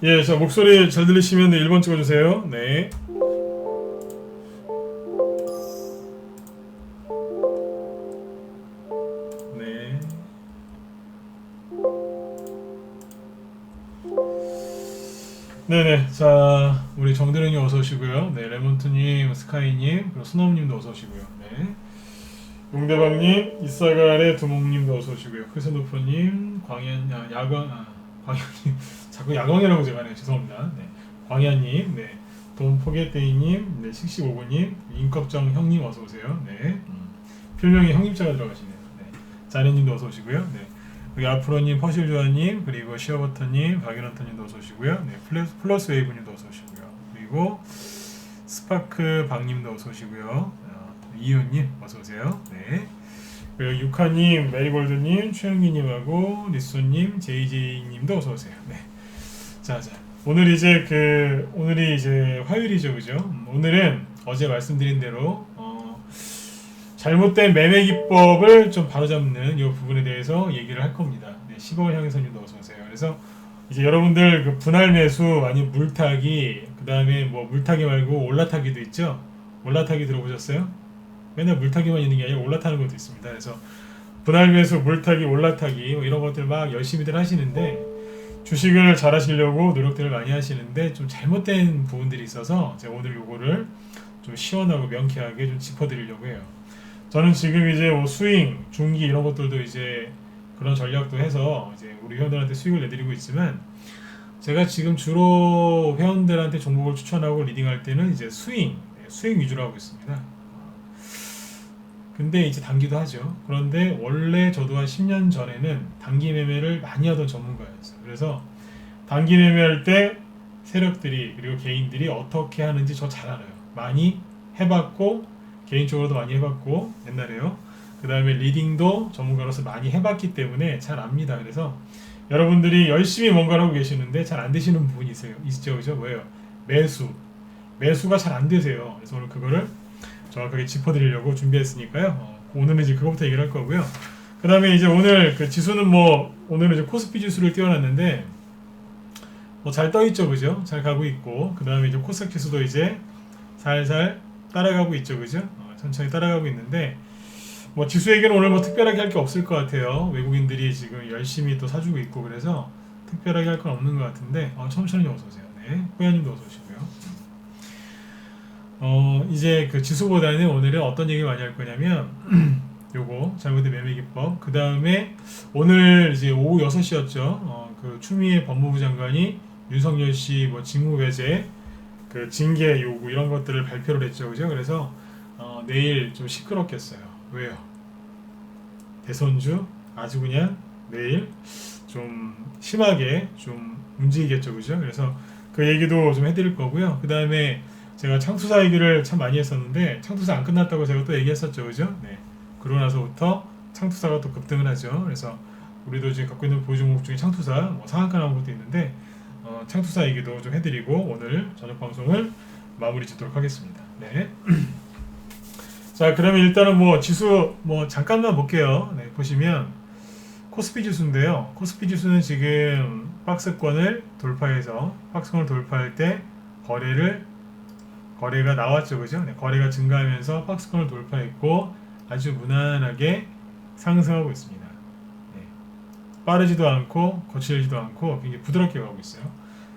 예, 자, 목소리 잘 들리시면 1번 찍어주세요. 네. 네. 네네. 자, 우리 정드령님 어서 오시고요. 네, 레몬트님, 스카이님, 그리고 스노우님도 어서 오시고요. 네. 용대방님, 이사갈의 두목님도 어서 오시고요. 크리스노퍼님, 광현님, 자꾸 야광이라고 제가 하네요. 죄송합니다. 네. 광현님, 네. 돈포게데이님, 네. 씩씩오구님, 임꺽정 형님 어서 오세요. 네. 필명에 형님자가 들어가시네요. 네. 자네님도 어서 오시고요. 네. 여기 아프로님, 퍼실조아님, 그리고 시어버터님, 박연원터님도 어서 오시고요. 네. 플러스 웨이브님도 어서 오시고요. 그리고 스파크 박님도 어서 오시고요. 이윤님 어서 오세요. 네. 그리고 유카님, 메리골드님, 최영기님하고 리소님, 제이제이님도 어서 오세요. 네. 자, 오늘이 이제 화요일이죠, 그죠? 오늘은 어제 말씀드린 대로 잘못된 매매 기법을 좀 바로잡는 이 부분에 대해서 얘기를 할 겁니다. 네, 10월 향해서님도 어서 오세요. 그래서 이제 여러분들 그 분할 매수 아니면 물타기, 그 다음에 뭐 물타기 말고 올라타기도 있죠. 올라타기 들어보셨어요? 맨날 물타기만 있는 게 아니라 올라타는 것도 있습니다. 그래서 분할 매수, 물타기, 올라타기 뭐 이런 것들 막 열심히들 하시는데 주식을 잘 하시려고 노력들을 많이 하시는데 좀 잘못된 부분들이 있어서 제가 오늘 요거를 좀 시원하고 명쾌하게 좀 짚어드리려고 해요. 저는 지금 이제 뭐 스윙, 중기 이런 것들도 이제 그런 전략도 해서 이제 우리 회원들한테 수익을 내드리고 있지만 제가 지금 주로 회원들한테 종목을 추천하고 리딩할 때는 이제 스윙 위주로 하고 있습니다. 근데 이제 단기도 하죠. 그런데 원래 저도 한 10년 전에는 단기 매매를 많이 하던 전문가였어요. 그래서 단기 매매할 때 세력들이 그리고 개인들이 어떻게 하는지 저 잘 알아요. 많이 해봤고 개인적으로도 많이 해봤고 옛날에요. 그 다음에 리딩도 전문가로서 많이 해봤기 때문에 잘 압니다. 그래서 여러분들이 열심히 뭔가를 하고 계시는데 잘 안 되시는 부분이 있죠, 그죠? 뭐예요? 매수가 잘 안 되세요. 그래서 오늘 그거를 정확하게 짚어드리려고 준비했으니까요. 오늘은 이제 그거부터 얘기를 할 거고요. 그 다음에 이제 오늘 그 지수는 오늘은 이제 코스피 지수를 띄워놨는데 잘 떠있죠, 그죠? 잘 가고 있고 그 다음에 이제 코스닥 지수도 이제 살살 따라가고 있죠, 그죠? 천천히 따라가고 있는데 지수 얘기는 오늘 특별하게 할 게 없을 것 같아요. 외국인들이 지금 열심히 또 사주고 있고 그래서 특별하게 할 건 없는 것 같은데 천천히 어서 오세요. 네, 호야님도 어서 오시고요. 이제 그 지수보다는 오늘은 어떤 얘기 많이 할 거냐면 요거 잘못된 매매 기법. 그 다음에 오늘 이제 오후 6시였죠. 그 추미애 법무부 장관이 윤석열 씨 직무 배제, 그 징계 요구 이런 것들을 발표를 했죠, 그죠? 그래서 내일 좀 시끄럽겠어요. 왜요? 대선주 아주 그냥 내일 좀 심하게 좀 움직이겠죠, 그죠? 그래서 그 얘기도 좀 해드릴 거고요. 그 다음에 제가 창투사 얘기를 참 많이 했었는데 창투사 안 끝났다고 제가 또 얘기했었죠, 그죠? 네. 그러고 나서부터 창투사가 또 급등을 하죠. 그래서 우리도 지금 갖고 있는 보유 종목 중에 창투사 상한가 나온 것도 있는데 창투사 얘기도 좀 해드리고 오늘 저녁 방송을 마무리 짓도록 하겠습니다. 네. 자, 그러면 일단은 지수 잠깐만 볼게요. 네, 보시면 코스피 지수인데요. 코스피 지수는 지금 박스권을 돌파해서 박스권을 돌파할 때 거래가 나왔죠, 그죠? 네, 거래가 증가하면서 박스권을 돌파했고 아주 무난하게 상승하고 있습니다. 네, 빠르지도 않고 거칠지도 않고 굉장히 부드럽게 가고 있어요.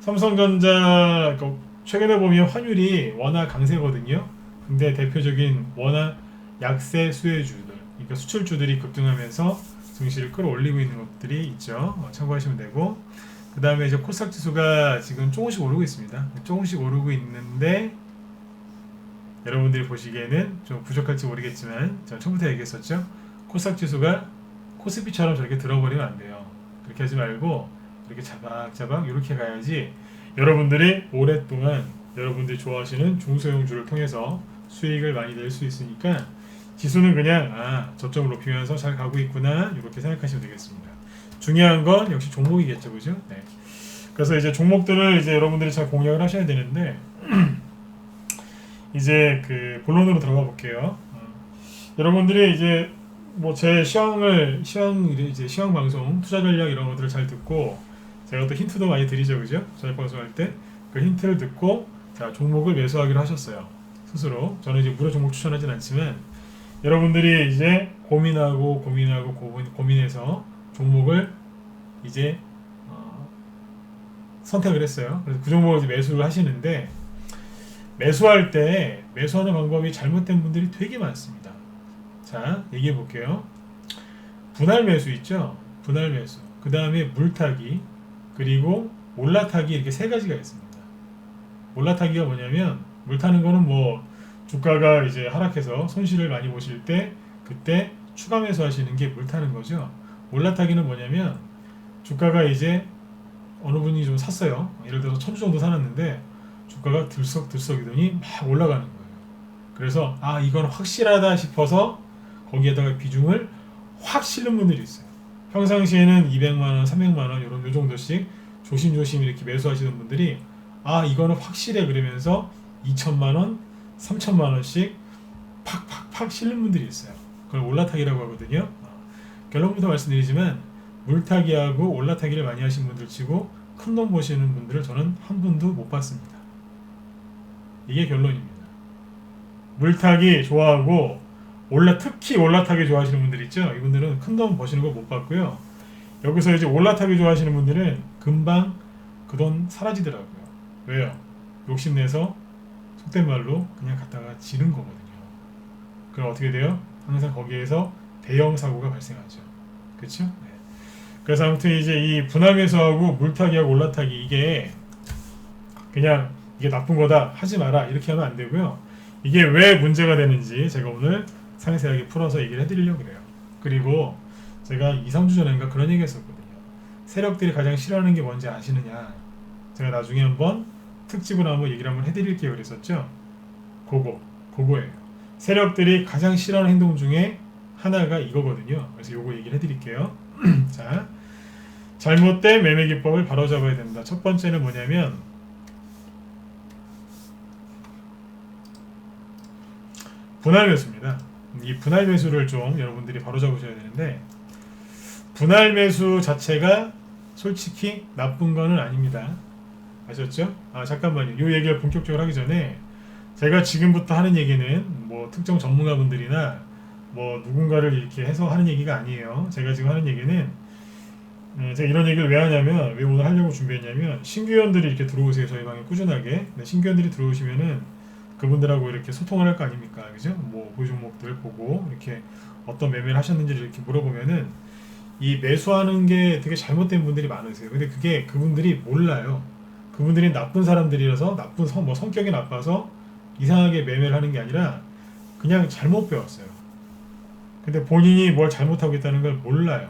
삼성전자 최근에 보면 환율이 워낙 강세거든요. 근데 대표적인 워낙 약세 수혜주들, 그러니까 수출주들이 급등하면서 증시를 끌어올리고 있는 것들이 있죠. 참고하시면 되고 그 다음에 이제 코스닥 지수가 지금 조금씩 오르고 있습니다. 조금씩 오르고 있는데 여러분들이 보시기에는 좀 부족할지 모르겠지만 제가 처음부터 얘기했었죠. 코스닥 지수가 코스피처럼 저렇게 들어버리면 안 돼요. 그렇게 하지 말고 이렇게 자박자박 이렇게 가야지 여러분들이 오랫동안 여러분들이 좋아하시는 중소형주를 통해서 수익을 많이 낼 수 있으니까 지수는 그냥 저점을 높이면서 잘 가고 있구나 이렇게 생각하시면 되겠습니다. 중요한 건 역시 종목이겠죠, 그죠? 네. 그래서 이제 종목들을 이제 여러분들이 잘 공략을 하셔야 되는데 이제 그 본론으로 들어가 볼게요. 여러분들이 이제 제 시황 방송, 투자 전략 이런 것들을 잘 듣고 제가 또 힌트도 많이 드리죠, 그죠? 저녁 방송할 때 그 힌트를 듣고 자 종목을 매수하기로 하셨어요. 스스로. 저는 이제 무료 종목 추천하진 않지만 여러분들이 이제 고민해서 종목을 이제 선택을 했어요. 그래서 그 종목을 이제 매수를 하시는데 매수할 때 매수하는 방법이 잘못된 분들이 되게 많습니다. 자, 얘기해 볼게요. 분할 매수 있죠? 분할 매수. 그 다음에 물타기, 그리고 올라타기 이렇게 세 가지가 있습니다. 올라타기가 뭐냐면 물 타는 거는 뭐 주가가 이제 하락해서 손실을 많이 보실 때 그때 추가 매수하시는 게 물 타는 거죠. 올라타기는 뭐냐면 주가가 이제 어느 분이 좀 샀어요. 예를 들어서 1000주 정도 사놨는데 주가가 들썩이더니 막 올라가는 거예요. 그래서 아 이건 확실하다 싶어서 거기에다가 비중을 확 실는 분들이 있어요. 평상시에는 200만원, 300만원 요 정도씩 조심조심 이렇게 매수하시는 분들이 아 이거는 확실해 그러면서 2천만원, 3천만원씩 팍팍팍 실는 분들이 있어요. 그걸 올라타기라고 하거든요. 결론부터 말씀드리지만 물타기하고 올라타기를 많이 하신 분들 치고 큰 돈 버시는 분들을 저는 한 분도 못 봤습니다. 이게 결론입니다. 물타기 좋아하고 특히 올라타기 좋아하시는 분들 있죠. 이분들은 큰 돈 버시는 거 못 봤고요. 여기서 이제 올라타기 좋아하시는 분들은 금방 그 돈 사라지더라고요. 왜요? 욕심내서 속된 말로 그냥 갖다가 지른 거거든요. 그럼 어떻게 돼요? 항상 거기에서 대형 사고가 발생하죠. 그렇죠? 네. 그래서 아무튼 이제 이 분할 매수하고 물타기하고 올라타기 이게 그냥 이게 나쁜 거다 하지 마라 이렇게 하면 안 되고요. 이게 왜 문제가 되는지 제가 오늘 상세하게 풀어서 얘기를 해드리려고 그래요. 그리고 제가 2, 3주 전인가 그런 얘기 했었거든요. 세력들이 가장 싫어하는 게 뭔지 아시느냐. 제가 나중에 한번 특집으로 한번 얘기를 한번 해드릴게요 그랬었죠. 그거예요. 세력들이 가장 싫어하는 행동 중에 하나가 이거거든요. 그래서 요거 얘기를 해드릴게요. 자, 잘못된 매매 기법을 바로잡아야 된다. 첫 번째는 뭐냐면 분할 매수입니다. 이 분할 매수를 좀 여러분들이 바로잡으셔야 되는데 분할 매수 자체가 솔직히 나쁜 거는 아닙니다. 아셨죠? 아 잠깐만요. 이 얘기를 본격적으로 하기 전에 제가 지금부터 하는 얘기는 뭐 특정 전문가분들이나 뭐 누군가를 이렇게 해서 하는 얘기가 아니에요. 제가 지금 하는 얘기는 제가 이런 얘기를 왜 하냐면 왜 오늘 하려고 준비했냐면 신규회원들이 이렇게 들어오세요. 저희 방에 꾸준하게. 신규회원들이 들어오시면은 그분들하고 이렇게 소통을 할 거 아닙니까? 그죠? 뭐 보유 종목들 보고 이렇게 어떤 매매를 하셨는지를 이렇게 물어보면은 이 매수하는 게 되게 잘못된 분들이 많으세요. 근데 그게 그분들이 몰라요. 그분들이 나쁜 사람들이라서 뭐 성격이 나빠서 이상하게 매매를 하는 게 아니라 그냥 잘못 배웠어요. 근데 본인이 뭘 잘못하고 있다는 걸 몰라요.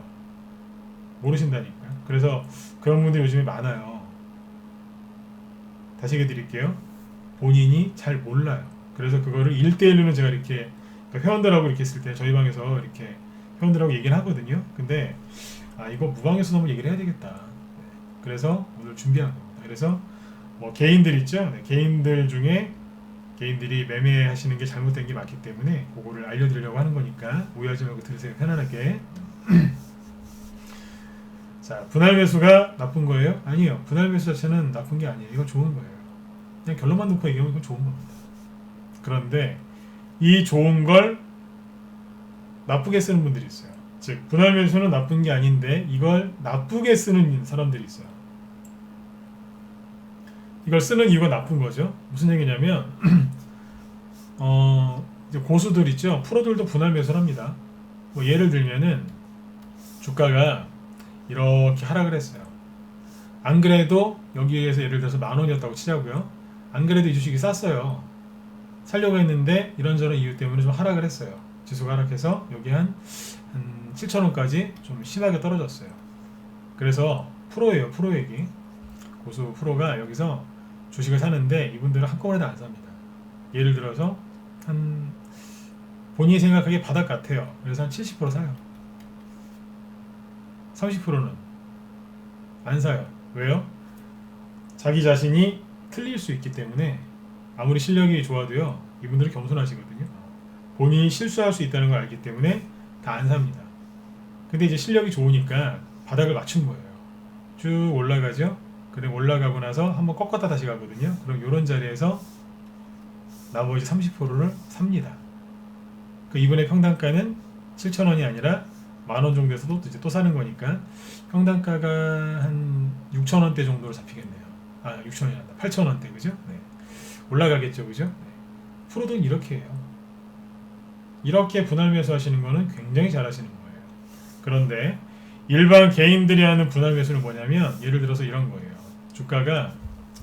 모르신다니까요. 그래서 그런 분들이 요즘에 많아요. 다시 얘기 드릴게요. 본인이 잘 몰라요. 그래서 그거를 1대1로는 제가 이렇게 그러니까 회원들하고 이렇게 있을 때 저희 방에서 이렇게 회원들하고 얘기를 하거든요. 근데 이거 무방에서도 한번 얘기를 해야 되겠다. 그래서 오늘 준비한 겁니다. 그래서 뭐 개인들 있죠. 네, 개인들 중에 개인들이 매매하시는 게 잘못된 게 많기 때문에 그거를 알려드리려고 하는 거니까 오해하지 말고 들으세요. 편안하게. 자, 분할 매수가 나쁜 거예요? 아니에요. 분할 매수 자체는 나쁜 게 아니에요. 이건 좋은 거예요. 그냥 결론만 놓고 얘기하면 이건 좋은 겁니다. 그런데 이 좋은 걸 나쁘게 쓰는 분들이 있어요. 즉 분할 매수는 나쁜 게 아닌데 이걸 나쁘게 쓰는 사람들이 있어요. 이걸 쓰는 이유가 나쁜 거죠. 무슨 얘기냐면 이제 고수들 있죠. 프로들도 분할 매수를 합니다. 뭐 예를 들면은 주가가 이렇게 하락을 했어요. 안 그래도 여기에서 예를 들어서 10,000원이었다고 치자고요. 안 그래도 이 주식이 쌌어요. 살려고 했는데 이런저런 이유 때문에 좀 하락을 했어요. 지수가 하락해서 여기 한 7,000원까지 좀 심하게 떨어졌어요. 그래서 프로예요. 프로 얘기. 고수 프로가 여기서 주식을 사는데 이분들은 한꺼번에 다 안 삽니다. 예를 들어서 한 본인이 생각하기에 바닥 같아요. 그래서 한 70% 사요. 30%는 안 사요. 왜요? 자기 자신이 틀릴 수 있기 때문에 아무리 실력이 좋아도요. 이분들은 겸손하시거든요. 본인이 실수할 수 있다는 걸 알기 때문에 다 안 삽니다. 근데 이제 실력이 좋으니까 바닥을 맞춘 거예요. 쭉 올라가죠. 그래 올라가고 나서 한번 꺾었다 다시 가거든요. 그럼 이런 자리에서 나머지 30%를 삽니다. 그 이번에 평단가는 7,000원이 아니라 10,000원 정도에서 이제 또 사는 거니까 평단가가 한 6,000원대 정도로 잡히겠네요. 아 6,000원이 아니라 8,000원대 그죠? 네. 올라가겠죠 그죠? 네. 프로들은 이렇게 해요. 이렇게 분할 매수 하시는 거는 굉장히 잘 하시는 거예요. 그런데 일반 개인들이 하는 분할 매수는 뭐냐면 예를 들어서 이런 거예요. 주가가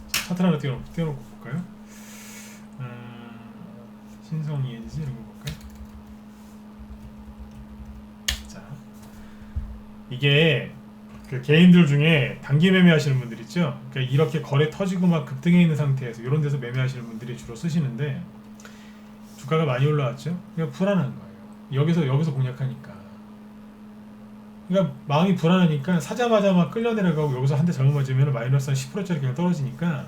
차트 하나 띄워놓고 볼까요? 신성 ENG 이런 거 볼까요? 자, 이게 그 개인들 중에 단기 매매 하시는 분들 있죠. 그러니까 이렇게 거래 터지고 막 급등해 있는 상태에서 이런 데서 매매하시는 분들이 주로 쓰시는데 주가가 많이 올라왔죠. 그러니까 불안한 거예요. 여기서 공략하니까. 그러니까 마음이 불안하니까 사자마자 막 끌려 내려가고 여기서 한 대 잘못 맞으면 마이너스 한 10%짜리 그냥 떨어지니까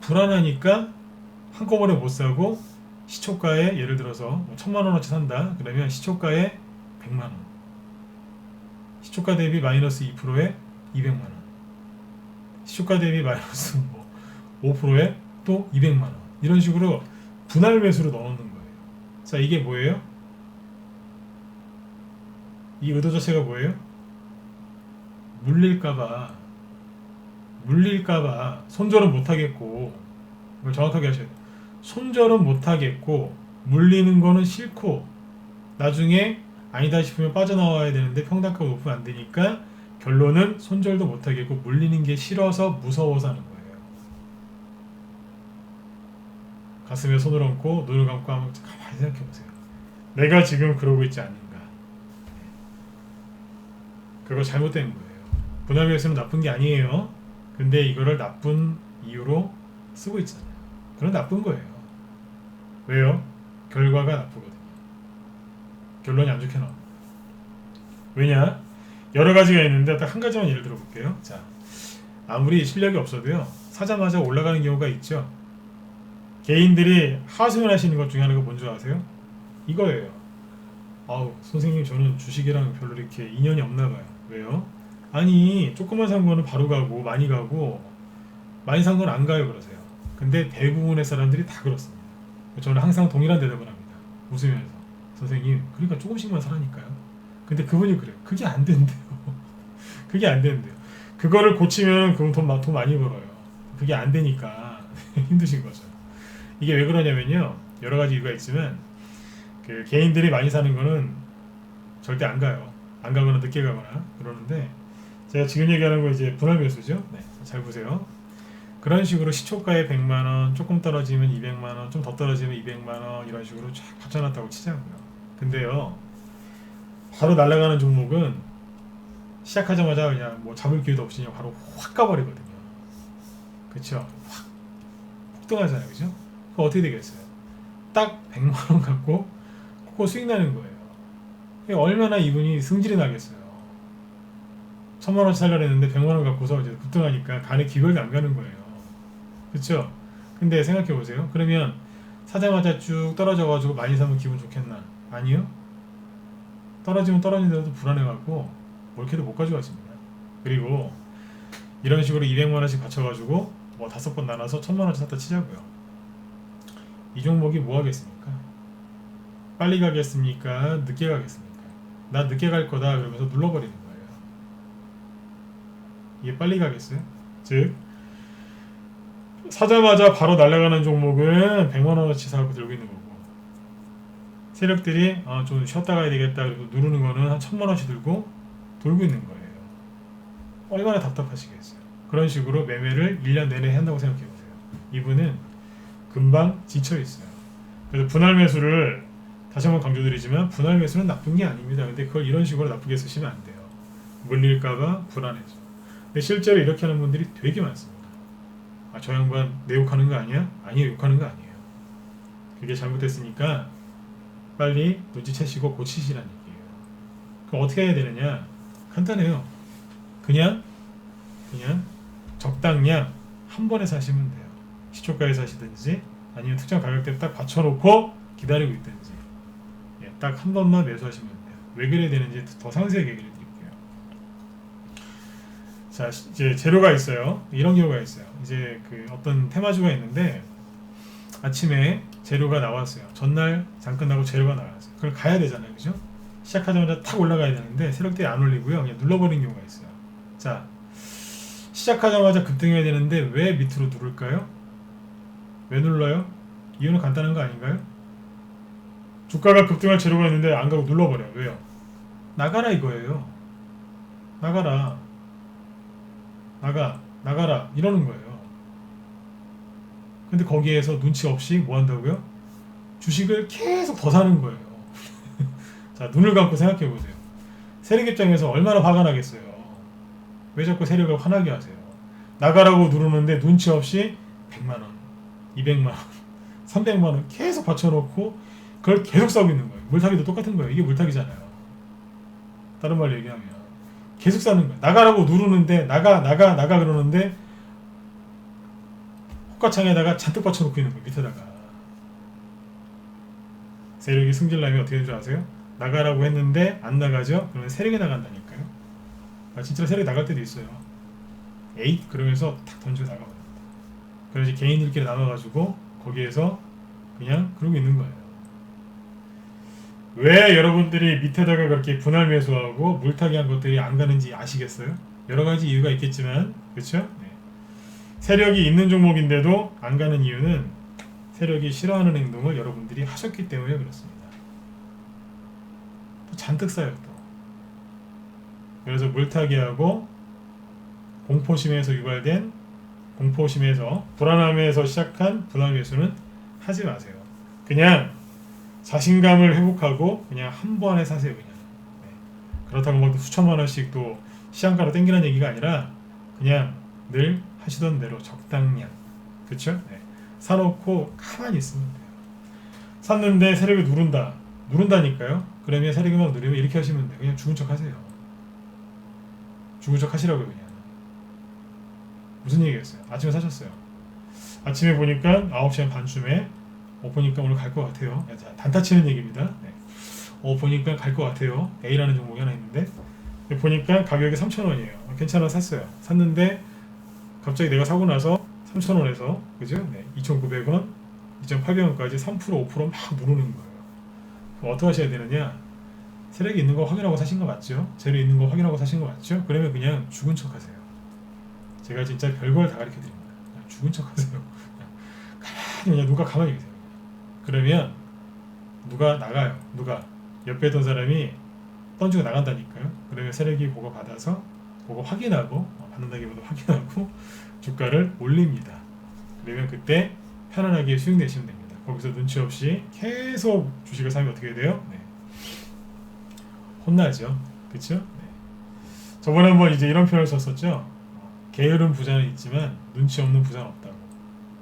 불안하니까 한꺼번에 못 사고 시초가에 예를 들어서 뭐 1,000만원어치 산다 그러면 시초가에 100만원 시초가 대비 마이너스 2%에 200만원 시초가 대비 마이너스 뭐 5%에 또 200만원 이런 식으로 분할 매수로 넣어놓는 거예요. 자 이게 뭐예요? 이 의도 자체가 뭐예요? 물릴까봐 손절은 못하겠고 이걸 정확하게 하셔야 돼요. 손절은 못하겠고 물리는 거는 싫고 나중에 아니다 싶으면 빠져나와야 되는데 평단가가 높으면 안 되니까 결론은 손절도 못하겠고 물리는 게 싫어서 무서워서 하는 거예요. 가슴에 손을 얹고 눈을 감고 한번 가만히 생각해 보세요. 내가 지금 그러고 있지 않은가? 그거 잘못된 거예요. 분할 매수는 나쁜 게 아니에요. 근데 이거를 나쁜 이유로 쓰고 있잖아요. 그건 나쁜 거예요. 왜요? 결과가 나쁘거든요. 결론이 안 좋게 나옵니다. 왜냐? 여러 가지가 있는데 딱 한 가지만 예를 들어볼게요. 자, 아무리 실력이 없어도요. 사자마자 올라가는 경우가 있죠. 개인들이 하소연 하시는 것 중에 하나가 뭔지 아세요? 이거예요. 아우 선생님 저는 주식이랑 별로 이렇게 인연이 없나 봐요. 왜요? 아니 조금만 산 거는 바로 가고 많이 많이 산 건 안 가요 그러세요. 근데 대부분의 사람들이 다 그렇습니다. 저는 항상 동일한 대답을 합니다. 웃으면서 선생님 그러니까 조금씩만 사라니까요. 근데 그분이 그래요. 그게 안 된대요. 그게 안 된대요. 그거를 고치면 그럼 돈 많이 벌어요. 그게 안 되니까 힘드신 거죠. 이게 왜 그러냐면요. 여러 가지 이유가 있지만 그 개인들이 많이 사는 거는 절대 안 가요. 안 가거나 늦게 가거나 그러는데 제가 지금 얘기하는 거 이제 분할 매수죠. 네, 잘 보세요. 그런 식으로 시초가에 100만원, 조금 떨어지면 200만원, 좀 더 떨어지면 200만원 이런 식으로 쫙 받쳐놨다고 치자고요. 근데요, 바로 날아가는 종목은 시작하자마자 그냥 뭐 잡을 기회도 없이 그냥 바로 확 가버리거든요. 그쵸? 확 폭등하잖아요. 그죠? 그럼 어떻게 되겠어요? 딱 100만원 갖고 그거 수익 나는 거예요. 얼마나 이분이 승질이 나겠어요. 1,000만원 살려고 했는데 100만원 갖고서 이제 급등하니까 간에 기별도 안 가는 거예요. 그쵸? 근데 생각해 보세요. 그러면 사자마자 쭉 떨어져가지고 많이 사면 기분 좋겠나? 아니요. 떨어지면 떨어진 대로도 불안해갖고 몰캐도 못 가져가십니다. 그리고 이런 식으로 200만원씩 받쳐가지고 뭐 5번 나눠서 1,000만원씩 샀다 치자고요. 이 종목이 뭐 하겠습니까? 빨리 가겠습니까? 늦게 가겠습니까? 나 늦게 갈 거다 그러면서 눌러버리는 거예요. 이게 빨리 가겠어요? 즉 사자마자 바로 날아가는 종목은 100만원어치 사고 들고 있는 거고 세력들이 좀 쉬었다 가야 되겠다 그래서 누르는 거는 한 1,000만원씩 들고 돌고 있는 거예요. 얼마나 답답하시겠어요. 그런 식으로 매매를 1년 내내 한다고 생각해 보세요. 이분은 금방 지쳐있어요. 그래서 분할 매수를 다시 한번 강조드리지만 분할 매수는 나쁜 게 아닙니다. 근데 그걸 이런 식으로 나쁘게 쓰시면 안 돼요. 물릴까봐 불안해서. 근데 실제로 이렇게 하는 분들이 되게 많습니다. 저 양반 내 욕하는 거 아니야? 아니요, 욕하는 거 아니에요. 그게 잘못됐으니까 빨리 눈치채시고 고치시라는 얘기예요. 그럼 어떻게 해야 되느냐? 간단해요. 그냥 적당량 한 번에 사시면 돼요. 시초가에 사시든지 아니면 특정 가격대에 딱 받쳐놓고 기다리고 있든지 딱 한 번만 매수하시면 돼요. 왜 그래야 되는지 더 상세하게 얘기를 드릴게요. 자, 이제 재료가 있어요. 이런 경우가 있어요. 이제 그 어떤 테마주가 있는데 아침에 재료가 나왔어요. 전날 장 끝나고 재료가 나왔어요. 그걸 가야 되잖아요, 그죠? 시작하자마자 탁 올라가야 되는데 세력들이 안 올리고요, 그냥 눌러버리는 경우가 있어요. 자, 시작하자마자 급등해야 되는데 왜 밑으로 누를까요? 왜 눌러요? 이유는 간단한 거 아닌가요? 주가가 급등할 재료가 있는데 안 가고 눌러버려요. 왜요? 나가라 이거예요. 나가라. 나가라 이러는 거예요. 근데 거기에서 눈치 없이 뭐 한다고요? 주식을 계속 더 사는 거예요. 자, 눈을 감고 생각해 보세요. 세력 입장에서 얼마나 화가 나겠어요. 왜 자꾸 세력을 화나게 하세요? 나가라고 누르는데 눈치 없이 100만 원, 200만 원, 300만 원 계속 받쳐놓고 그걸 계속 사고 있는 거예요. 물타기도 똑같은 거예요. 이게 물타기잖아요. 다른 말로 얘기하면 계속 사는 거예요. 나가라고 누르는데 나가 그러는데 호가창에다가 잔뜩 받쳐놓고 있는 거예요. 밑에다가. 세력이 승질나면 어떻게 되는 줄 아세요? 나가라고 했는데 안 나가죠? 그러면 세력이 나간다니까요. 아, 진짜 세력이 나갈 때도 있어요. 에잇 그러면서 탁 던지고 나가버립니다. 그래서 이제 개인들끼리 나눠가지고 거기에서 그냥 그러고 있는 거예요. 왜 여러분들이 밑에다가 그렇게 분할 매수하고 물타기 한 것들이 안 가는지 아시겠어요? 여러 가지 이유가 있겠지만, 그렇죠? 네. 세력이 있는 종목인데도 안 가는 이유는 세력이 싫어하는 행동을 여러분들이 하셨기 때문에 그렇습니다. 또 잔뜩 쌓여요 또. 그래서 물타기하고 공포심에서 유발된 공포심에서 불안함에서 시작한 분할 매수는 하지 마세요. 그냥 자신감을 회복하고 그냥 한 번에 사세요. 그냥. 네. 그렇다고 뭐 수천만 원씩 또 시장가로 땡기는 얘기가 아니라 그냥 늘 하시던 대로 적당량, 그렇죠? 네. 사놓고 가만히 있으면 돼요. 샀는데 세력이 누른다니까요. 그러면 세력이 막 누르면 이렇게 하시면 돼요. 그냥 죽은 척 하세요. 죽은 척 하시라고요. 그냥. 무슨 얘기였어요? 아침에 사셨어요. 아침에 보니까 9시 반쯤에 보니까 오늘 갈 것 같아요. 단타 치는 얘기입니다. 네. 보니까 갈 것 같아요. A라는 종목이 하나 있는데 보니까 가격이 3,000원이에요. 괜찮아 샀어요. 샀는데 갑자기 내가 사고 나서 3,000원에서 그죠? 네. 2,900원, 2,800원까지 3%, 5%막 누르는 거예요. 그럼 어떻게 하셔야 되느냐? 세력이 있는 거 확인하고 사신 거 맞죠? 재료 있는 거 확인하고 사신 거 맞죠? 그러면 그냥 죽은 척 하세요. 제가 진짜 별걸 다 가르쳐 드립니다. 죽은 척 하세요. 가만히 그냥 누가 가만히 계세요. 그러면 누가 나가요. 누가 옆에 있던 사람이 던지고 나간다니까요. 그러면 세력이 그거 받아서 그거 확인하고 받는다기보다 확인하고 주가를 올립니다. 그러면 그때 편안하게 수익 내시면 됩니다. 거기서 눈치 없이 계속 주식을 사면 어떻게 돼요? 네. 혼나죠. 그렇죠? 네. 저번에 한번 이제 이런 표현을 썼었죠. 게으른 부자는 있지만 눈치 없는 부자는 없다고.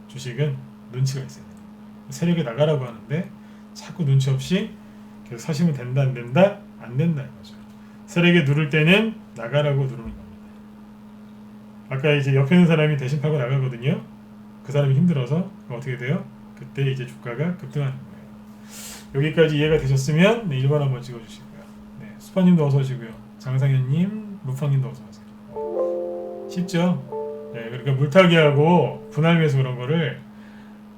주식은 눈치가 있어야 돼요. 세력이 나가라고 하는데 자꾸 눈치 없이 계속 사시면 된다 안 된다? 안 된다 이거죠. 세력이 누를 때는 나가라고 누르는 겁니다. 아까 이제 옆에 있는 사람이 대신 팔고 나가거든요. 그 사람이 힘들어서 어떻게 돼요? 그때 이제 주가가 급등하는 거예요. 여기까지 이해가 되셨으면 네, 1번 한번 찍어주시고요. 네, 수파님도 어서 오시고요. 장상현님, 루팡님도 어서 오세요. 쉽죠? 네, 그러니까 물타기하고 분할 매수 그런 거를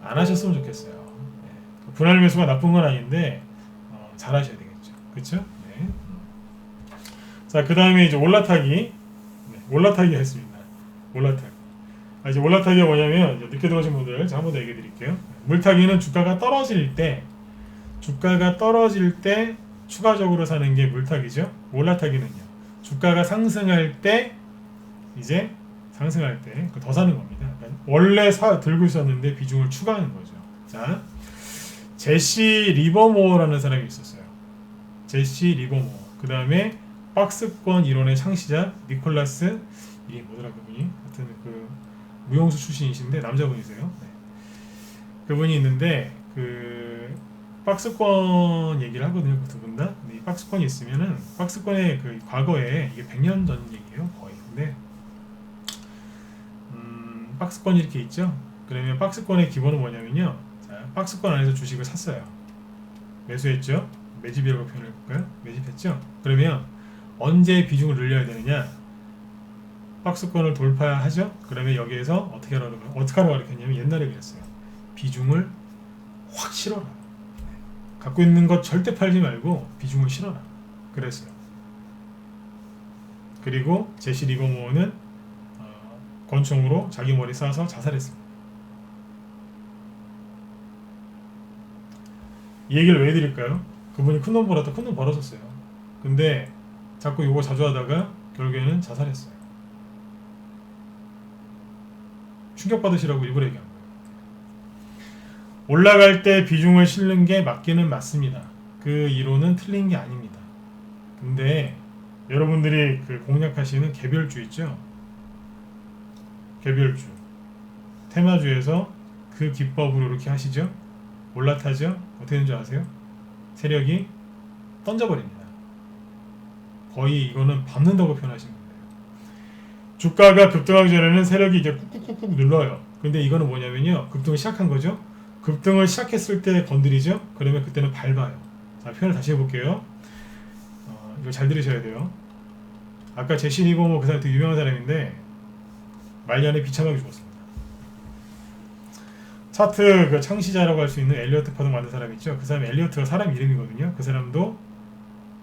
안 하셨으면 좋겠어요. 네. 분할 매수가 나쁜 건 아닌데 잘 하셔야 되겠죠. 그렇죠? 네. 자, 그 다음에 이제 올라타기. 네, 올라타기 했습니다. 올라타기. 이제 올라타기가 뭐냐면 이제 늦게 들어오신 분들 제가 한번 더 얘기해 드릴게요. 물타기는 주가가 떨어질 때 추가적으로 사는 게 물타기죠. 올라타기는요. 주가가 상승할 때 이제 상승할 때 더 사는 겁니다. 그러니까 원래 들고 있었는데 비중을 추가하는 거죠. 자, 제시 리버모어라는 사람이 있었어요. 제시 리버모어. 그 다음에 박스권 이론의 창시자 니콜라스, 이게 뭐더라 그분이? 하여튼 그 무용수 출신이신데 남자분이세요. 네. 그분이 있는데 그 박스권 얘기를 하거든요. 그 두 분 다. 근데 이 박스권이 있으면은 박스권의 그 과거에 이게 100년 전 얘기예요, 거의. 근데 박스권이 이렇게 있죠. 그러면 박스권의 기본은 뭐냐면요. 자, 박스권 안에서 주식을 샀어요. 매수했죠. 매집이라고 표현해 볼까요? 매집했죠. 그러면 언제 비중을 늘려야 되느냐? 박스권을 돌파하죠. 그러면 여기에서 어떻게 하라고 가르쳤냐면 옛날에 그랬어요. 비중을 확 실어라. 갖고 있는 것 절대 팔지 말고 비중을 실어라. 그랬어요. 그리고 제시 리버모어는 권총으로 자기 머리 쏴서 자살했습니다. 이 얘기를 왜 드릴까요? 그분이 큰 돈 벌었다 큰 돈 벌었었어요. 근데 자꾸 이거 자주 하다가 결국에는 자살했어요. 충격받으시라고 일부러 얘기한 거예요. 올라갈 때 비중을 실는 게 맞기는 맞습니다. 그 이론은 틀린 게 아닙니다. 근데 여러분들이 그 공략하시는 개별주 있죠? 개별주 테마주에서 그 기법으로 이렇게 하시죠? 올라타죠? 어떻게 되는 줄 아세요? 세력이 던져버립니다. 거의 이거는 밟는다고 표현하시면 돼요. 주가가 급등하기 전에는 세력이 이제 꾹꾹꾹꾹 눌러요. 근데 이거는 뭐냐면요, 급등을 시작한 거죠. 급등을 시작했을 때 건드리죠. 그러면 그때는 밟아요. 자, 표현을 다시 해볼게요. 이거 잘 들으셔야 돼요. 아까 제시 리버모 그 사람 되게 유명한 사람인데 말년에 비참하게 죽었습니다. 차트 그 창시자라고 할 수 있는 엘리어트 파동 만든 사람 있죠. 그 사람 엘리어트가 사람 이름이거든요. 그 사람도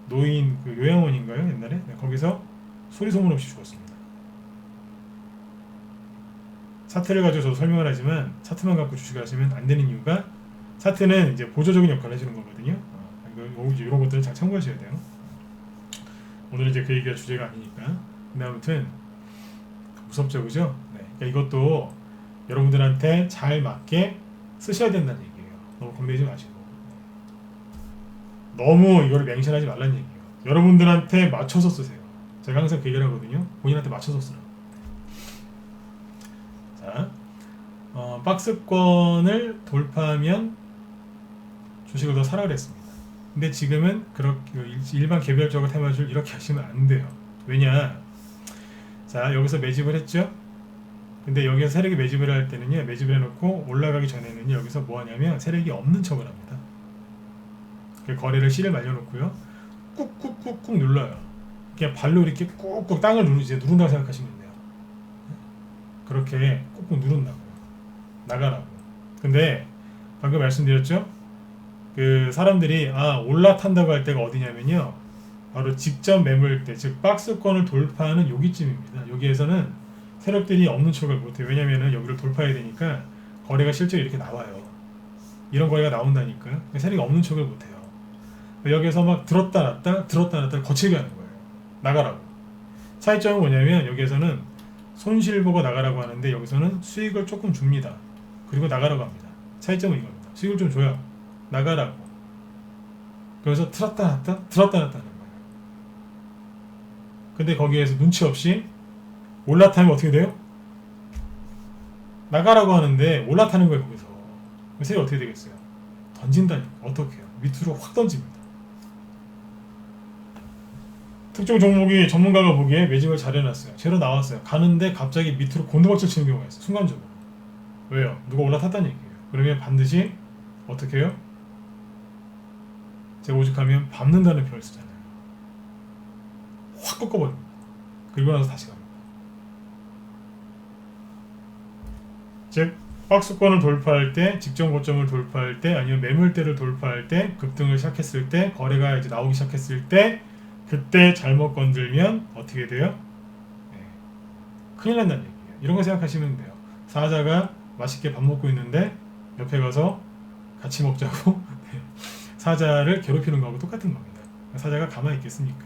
노인 그 요양원인가요 옛날에? 네, 거기서 소리 소문 없이 죽었습니다. 차트를 가지고 저도 설명을 하지만 차트만 갖고 주식을 하시면 안 되는 이유가 차트는 이제 보조적인 역할을 해주는 거거든요. 이런 것들을 잘 참고하셔야 돼요. 오늘은 이제 그 얘기가 주제가 아니니까. 근데 아무튼 무섭죠, 그죠? 네. 그러니까 이것도 여러분들한테 잘 맞게 쓰셔야 된다는 얘기예요. 너무 겁내지 마시고. 너무 이걸 맹신하지 말라는 얘기예요. 여러분들한테 맞춰서 쓰세요. 제가 항상 그 얘기를 하거든요. 본인한테 맞춰서 쓰라고. 자, 박스권을 돌파하면 주식을 더 사라 그랬습니다. 근데 지금은 그렇게 일반 개별적으로 테마주를 이렇게 하시면 안 돼요. 왜냐? 자, 여기서 매집을 했죠? 근데 여기서 세력이 매집을 할 때는요, 매집을 해놓고 올라가기 전에는 여기서 뭐 하냐면 세력이 없는 척을 합니다. 거래를 씨를 말려놓고요, 꾹꾹꾹꾹 눌러요. 그냥 발로 이렇게 꾹꾹 땅을 누른다고 생각하시면 돼요. 그렇게 꾹꾹 누른다고요. 나가라고. 근데 방금 말씀드렸죠? 그 사람들이 올라탄다고 할 때가 어디냐면요, 바로 직접 매물 때, 즉 박스권을 돌파하는 여기쯤입니다. 여기에서는 세력들이 없는 척을 못해요. 왜냐면은 여기를 돌파해야 되니까 거래가 실제로 이렇게 나와요. 이런 거래가 나온다니까요. 세력이 없는 척을 못해요. 여기에서 막 들었다 놨다 거칠게 하는 거예요. 나가라고. 차이점은 뭐냐면 여기에서는 손실 보고 나가라고 하는데 여기서는 수익을 조금 줍니다. 그리고 나가라고 합니다. 차이점은 이겁니다. 수익을 좀 줘요. 나가라고. 그래서 들었다 놨다 하는 거예요. 근데 거기에서 눈치 없이 올라타면 어떻게 돼요? 나가라고 하는데 올라타는 거예요. 거기서. 세력이 어떻게 되겠어요? 던진다니까. 어떻게 해요? 밑으로 확 던집니다. 특정 종목이 전문가가 보기에 매집을 잘 해놨어요. 제로 나왔어요. 가는데 갑자기 밑으로 곤두박질 치는 경우가 있어요. 순간적으로. 왜요? 누가 올라탔다는 얘기예요. 그러면 반드시 어떻게 해요? 제가 오직하면 밟는다는 표현을 쓰잖아요. 확 꺾어버립니다. 그리고 나서 다시 갑니다. 즉 박스권을 돌파할 때, 직전 고점을 돌파할 때, 아니면 매물대를 돌파할 때, 급등을 시작했을 때, 거래가 이제 나오기 시작했을 때, 그때 잘못 건들면 어떻게 돼요? 네. 큰일 난다는 얘기예요. 이런 거 생각하시면 돼요. 사자가 맛있게 밥 먹고 있는데 옆에 가서 같이 먹자고 사자를 괴롭히는 거하고 똑같은 겁니다. 사자가 가만히 있겠습니까?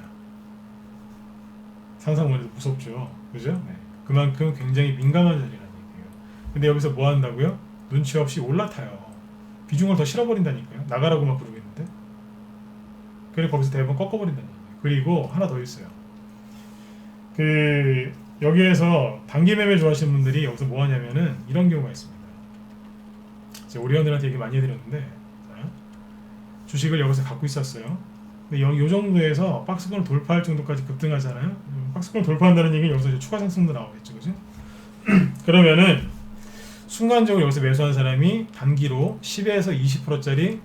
상상만 해도 무섭죠. 그죠? 네. 그만큼 굉장히 민감한 자리라는 얘기예요. 근데 여기서 뭐 한다고요? 눈치 없이 올라타요. 비중을 더 실어버린다니까요. 나가라고 막 그러고 있는데. 그래 거기서 대부분 꺾어버린다는 얘기예요. 그리고 하나 더 있어요. 여기에서 단기 매매 좋아하시는 분들이 여기서 뭐 하냐면은 이런 경우가 있습니다. 제가 우리 회원들한테 얘기 많이 해드렸는데, 자, 주식을 여기서 갖고 있었어요. 근데 요 정도에서 박스권을 돌파할 정도까지 급등하잖아요. 박스권을 돌파한다는 얘기는 여기서 이제 추가 상승도 나오겠죠, 그죠? 그러면은 순간적으로 여기서 매수한 사람이 단기로 10에서 20%짜리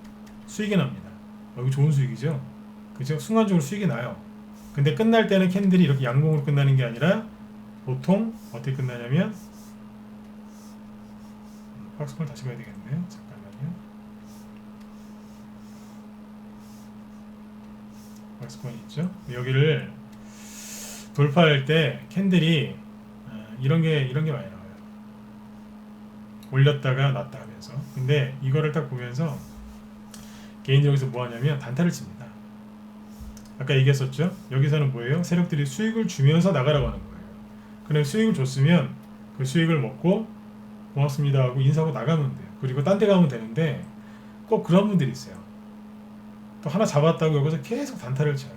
수익이 납니다. 여기 좋은 수익이죠, 그죠? 순간적으로 수익이 나요. 근데 끝날 때는 캔들이 이렇게 양봉으로 끝나는 게 아니라 보통 어떻게 끝나냐면 박스권 다시 봐야 되겠네요. 잠깐만요. 박스권 있죠? 여기를 돌파할 때 캔들이 이런 게 많이 나와요. 올렸다가 놨다 하면서. 근데 이거를 딱 보면서 개인적으로 여기서 뭐 하냐면 단타를 칩니다. 아까 얘기했었죠? 여기서는 뭐예요? 세력들이 수익을 주면서 나가라고 하는 거예요. 그럼 수익을 줬으면 그 수익을 먹고 고맙습니다 하고 인사하고 나가면 돼요. 그리고 딴 데 가면 되는데 꼭 그런 분들이 있어요. 또 하나 잡았다고 여기서 계속 단타를 쳐요.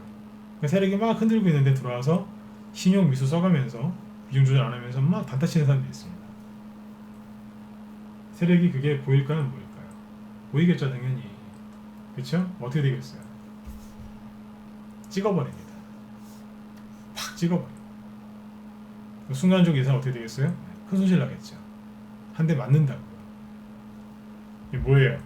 그러니까 세력이 막 흔들고 있는데 들어와서 신용 미수 써가면서 비중 조절 안 하면서 막 단타 치는 사람들이 있습니다. 세력이 그게 보일까요? 안 보일까요? 보이겠죠, 당연히. 그렇죠? 어떻게 되겠어요? 찍어버립니다. 팍 찍어버려요. 순간적으로 예상 어떻게 되겠어요? 큰 손실 나겠죠. 한 대 맞는다고요. 이게 뭐예요?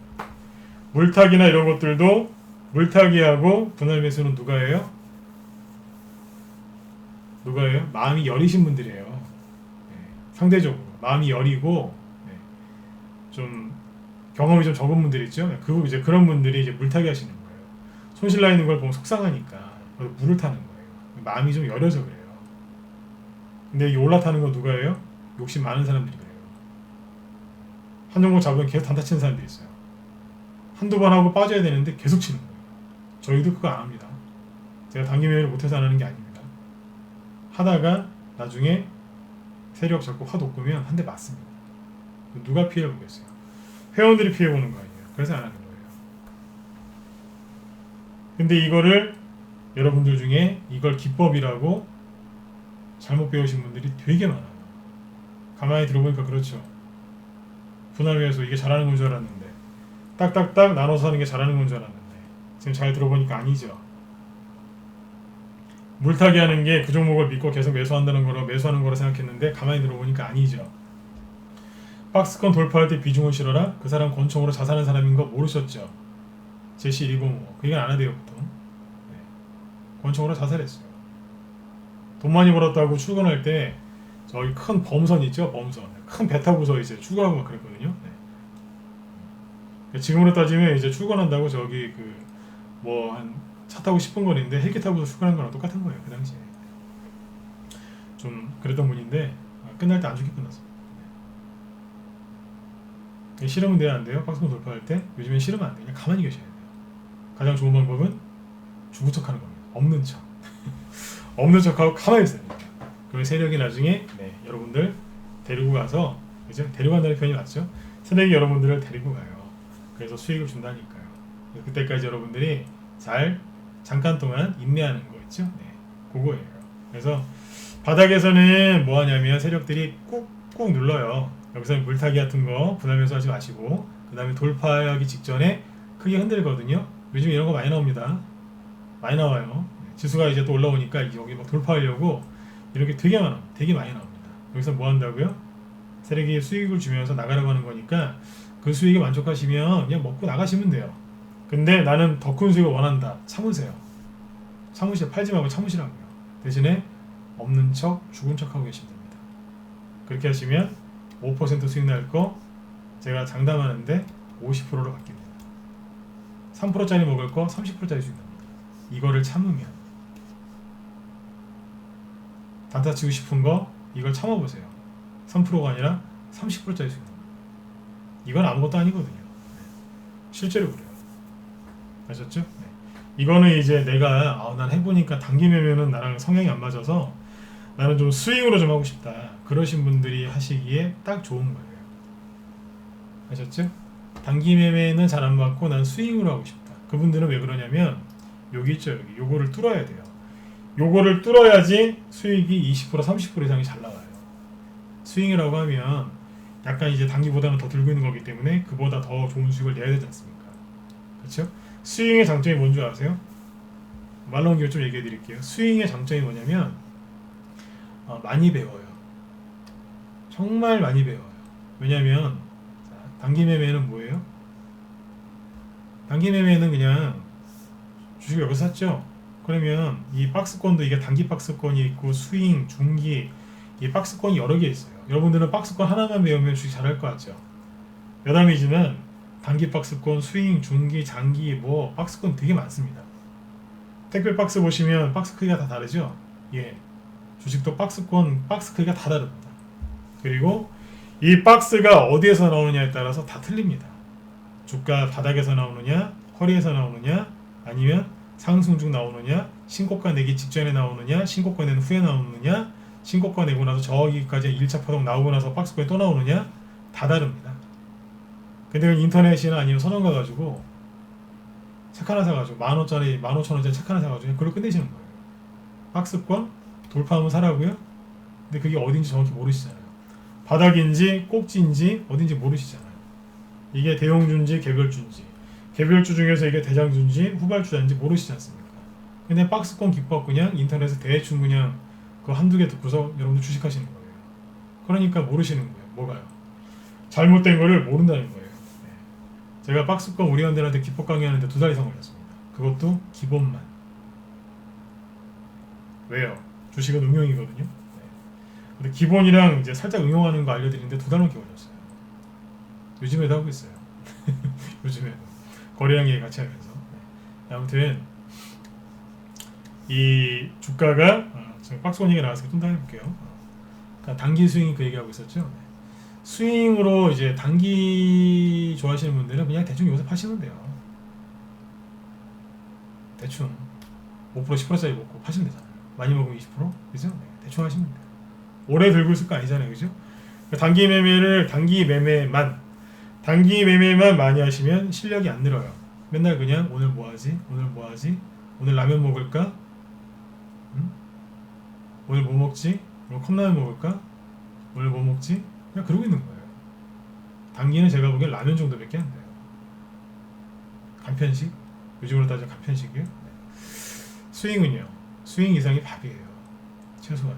물타기나 이런 것들도 물타기하고 분할 매수는 누가 해요? 누가 해요? 마음이 여리신 분들이에요. 네, 상대적으로 마음이 여리고 네, 좀 경험이 좀 적은 분들 있죠. 그 이제 그런 분들이 이제 물타기 하시는 거예요. 손실 나 있는 걸 보면 속상하니까 물을 타는 거예요. 마음이 좀 여려서 그래요. 근데 이 올라타는 거 누가 해요? 욕심 많은 사람들이 그래요. 한 종목 잡으면 계속 단타 치는 사람들이 있어요. 한두 번 하고 빠져야 되는데 계속 치는 거예요. 저희도 그거 안 합니다. 제가 단기 매매를 못해서 안 하는 게 아닙니다. 하다가 나중에 세력 잡고 확 돋구면 한 대 맞습니다. 누가 피해 보겠어요? 회원들이 피해 보는 거 아니에요. 그래서 안 하는 거예요. 근데 이거를 여러분들 중에 이걸 기법이라고 잘못 배우신 분들이 되게 많아요. 가만히 들어보니까 그렇죠. 분할매수 이게 잘하는 건 줄 알았는데 딱딱딱 나눠서 하는 게 잘하는 건 줄 알았는데 지금 잘 들어보니까 아니죠. 물타기 하는 게 그 종목을 믿고 계속 매수한다는 거로 매수하는 거로 생각했는데 가만히 들어보니까 아니죠. 박스권 돌파할 때 비중을 실어라. 그 사람 권총으로 자살한 사람인 거 모르셨죠? 제시 리버모 그 얘기는 안 하대요 보통. 네. 권총으로 자살했어요. 돈 많이 벌었다고 출근할 때 저기 큰 범선 있죠? 범선 큰 배 타고서 이제 출근하고 막 그랬거든요. 네. 지금으로 따지면 이제 출근한다고 저기 그 뭐 한 차 타고 10분 거리인데 헬기 타고서 출근한 거랑 똑같은 거예요. 그 당시에 좀 그랬던 분인데 끝날 때 안 좋게 끝났어요. 네. 싫으면 돼야 안 돼요? 박스권 돌파할 때 요즘엔 싫으면 안 돼요. 그냥 가만히 계셔야 돼요. 가장 좋은 방법은 죽은 척하는 겁니다. 없는 척 없는 척하고 가만히 있어야 됩니다. 그럼 세력이 나중에 네, 여러분들 데리고 가서 그죠? 데리고 간다는 표현이 맞죠? 세력이 여러분들을 데리고 가요. 그래서 수익을 준다니까요. 그때까지 여러분들이 잘 잠깐 동안 인내하는 거 있죠? 네, 그거예요. 그래서 바닥에서는 뭐 하냐면 세력들이 꾹꾹 눌러요. 여기서는 물타기 같은 거 분할 매수하지 마시고 그 다음에 돌파하기 직전에 크게 흔들거든요. 요즘 이런 거 많이 나옵니다. 많이 나와요. 지수가 이제 또 올라오니까 여기 막 돌파하려고 이렇게 되게 많이 나옵니다. 여기서 뭐 한다고요? 세력이 수익을 주면서 나가라고 하는 거니까 그 수익에 만족하시면 그냥 먹고 나가시면 돼요. 근데 나는 더 큰 수익을 원한다. 참으세요. 참으시오. 팔지 말고 참으시라고요. 대신에 없는 척, 죽은 척 하고 계시면 됩니다. 그렇게 하시면 5% 수익 날 거 제가 장담하는데 50%로 바뀝니다. 3%짜리 먹을 거 30%짜리 수익 납니다. 이거를 참으면 단타 치고 싶은 거 이걸 참아보세요. 3%가 아니라 30%짜리 수익 납니다. 이건 아무것도 아니거든요. 실제로 그래요. 아셨죠? 네. 이거는 이제 내가 난 해보니까 단기 매매는 나랑 성향이 안 맞아서 나는 좀 스윙으로 좀 하고 싶다. 그러신 분들이 하시기에 딱 좋은 거예요. 아셨죠? 단기 매매는 잘 안 맞고 난 스윙으로 하고 싶다. 그분들은 왜 그러냐면 여기 있죠. 여기 요거를 뚫어야 돼요. 요거를 뚫어야지 수익이 20% 30% 이상이 잘 나와요. 스윙이라고 하면 약간 이제 단기보다는 더 들고 있는 거기 때문에 그보다 더 좋은 수익을 내야 되지 않습니까? 그렇죠? 스윙의 장점이 뭔지 아세요? 말 나온 김에 좀 얘기해 드릴게요. 스윙의 장점이 뭐냐면 많이 배워요. 정말 많이 배워요. 왜냐면 단기 매매는 뭐예요? 단기 매매는 그냥 주식을 여기서 샀죠. 그러면 이 박스권도 이게 단기 박스권이 있고 스윙, 중기 이 박스권이 여러 개 있어요. 여러분들은 박스권 하나만 배우면 주식 잘할 것 같죠? 여담이지만 단기 박스권, 스윙, 중기, 장기 뭐 박스권 되게 많습니다. 택배 박스 보시면 박스 크기가 다 다르죠? 예. 주식도 박스권, 박스 크기가 다 다릅니다. 그리고 이 박스가 어디에서 나오느냐에 따라서 다 틀립니다. 주가 바닥에서 나오느냐, 허리에서 나오느냐, 아니면 상승 중 나오느냐, 신고가 내기 직전에 나오느냐, 신고가 낸 후에 나오느냐, 신고가 내고 나서 저기까지 1차 파동 나오고 나서 박스권이 또 나오느냐, 다 다릅니다. 근데 인터넷이나 아니면 서점 가가지고 책 하나 사가지고 15,000원짜리 15,000원짜리 책 하나 사가지고 그걸 끝내시는 거예요. 박스권 돌파하면 사라고요? 근데 그게 어딘지 정확히 모르시잖아요. 바닥인지 꼭지인지 어딘지 모르시잖아요. 이게 대형주인지 개별주인지, 개별주 중에서 이게 대장주인지 후발주인지 모르시지 않습니까? 근데 박스권 기법 그냥 인터넷에 대충 그냥 그 한두 개 듣고서 여러분들 주식하시는 거예요. 그러니까 모르시는 거예요. 뭐가요? 잘못된 거를 모른다는 거예요. 제가 박스권 우리 학생들한테 기법 강의하는데 2달 이상 걸렸습니다. 그것도 기본만. 왜요? 주식은 응용이거든요. 네. 근데 기본이랑 이제 살짝 응용하는 거 알려드리는데 2달 넘게 걸렸어요. 요즘에도 하고 있어요. 요즘에도 거래량 얘기 같이 하면서. 네. 아무튼 이 주가가 지금 박스권 얘기 나왔으니까 좀 더 해볼게요. 그러니까 단기 스윙 그 얘기하고 있었죠. 네. 스윙으로 이제 단기 좋아하시는 분들은 그냥 대충 여기서 파시면 돼요. 대충 5% 10%짜리 먹고 파시면 되잖아요. 많이 먹으면 20%? 그죠? 네, 대충 하시면 돼요. 오래 들고 있을 거 아니잖아요. 그죠? 단기 매매를 단기 매매만 많이 하시면 실력이 안 늘어요. 맨날 그냥 오늘 뭐 하지? 오늘 라면 먹을까? 응? 오늘 뭐 먹지? 오늘 컵라면 먹을까? 오늘 뭐 먹지? 그냥 그러고 있는 거예요. 단기는 제가 보기엔 라면 정도밖에 안 돼요. 간편식? 요즘으로 따지면 간편식이요? 네. 스윙은요. 스윙 이상이 밥이에요. 최소한.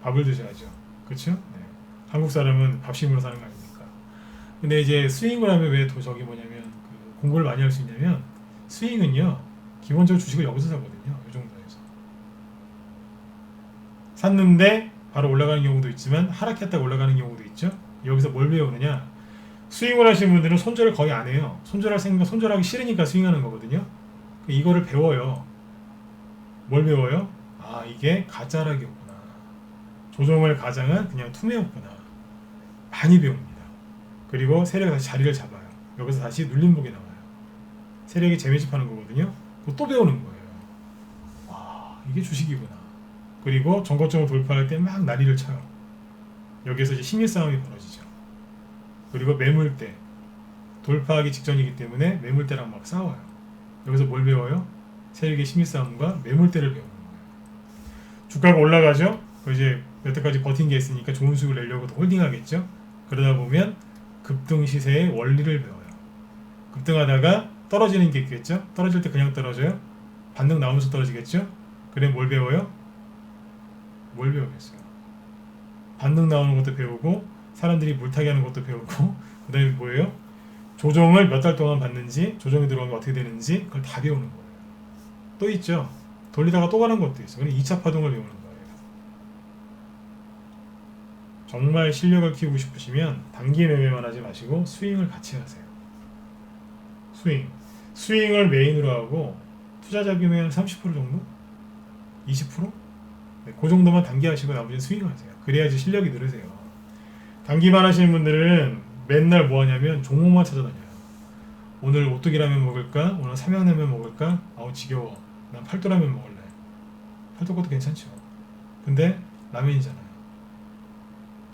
밥을 드셔야죠. 그렇죠? 네. 한국 사람은 밥심으로 사는 거 아닙니까? 근데 이제 스윙을 하면 왜 더 저기 뭐냐면 그 공부를 많이 할 수 있냐면 스윙은요. 기본적으로 주식을 여기서 사거든요. 이 정도에서. 샀는데 바로 올라가는 경우도 있지만 하락했다가 올라가는 경우도 있죠. 여기서 뭘 배우느냐? 스윙을 하시는 분들은 손절을 거의 안 해요. 손절하기 싫으니까 스윙하는 거거든요. 이거를 배워요. 뭘 배워요? 아, 이게 가짜락이었구나. 조정을 가장한 그냥 투매였구나. 많이 배웁니다. 그리고 세력이 다시 자리를 잡아요. 여기서 다시 눌림목이 나와요. 세력이 재매집하는 거거든요. 그거 또 배우는 거예요. 와, 이게 주식이구나. 그리고 전고점을 돌파할 때 막 난리를 쳐요. 여기서 이제 심리 싸움이 벌어지죠. 그리고 매물대 돌파하기 직전이기 때문에 매물대랑 막 싸워요. 여기서 뭘 배워요? 세력의 심리 싸움과 매물대를 배우는 거예요. 주가가 올라가죠. 이제 여태까지 버틴 게 있으니까 좋은 수익을 내려고 홀딩하겠죠. 그러다 보면 급등 시세의 원리를 배워요. 급등하다가 떨어지는 게 있겠죠. 떨어질 때 그냥 떨어져요. 반등 나오면서 떨어지겠죠. 그래 뭘 배워요? 뭘 배우겠어요? 반등 나오는 것도 배우고 사람들이 물타기 하는 것도 배우고 그 다음에 뭐예요? 조정을 몇 달 동안 받는지 조정이 들어오면 어떻게 되는지 그걸 다 배우는 거예요. 또 있죠. 돌리다가 또 가는 것도 있어요. 그럼 2차 파동을 배우는 거예요. 정말 실력을 키우고 싶으시면 단기 매매만 하지 마시고 스윙을 같이 하세요. 스윙을 메인으로 하고 투자 자금의 한 30% 정도? 20%? 네, 그 정도만 단기 하시고 나머지는 스윙하세요. 그래야지 실력이 늘으세요. 단기만 하시는 분들은 맨날 뭐 하냐면 종목만 찾아다녀요. 오늘 오뚜기 라면 먹을까? 오늘 삼양라면 먹을까? 아우 지겨워. 난 팔도라면 먹을래. 팔도 것도 괜찮죠. 근데 라면이잖아요.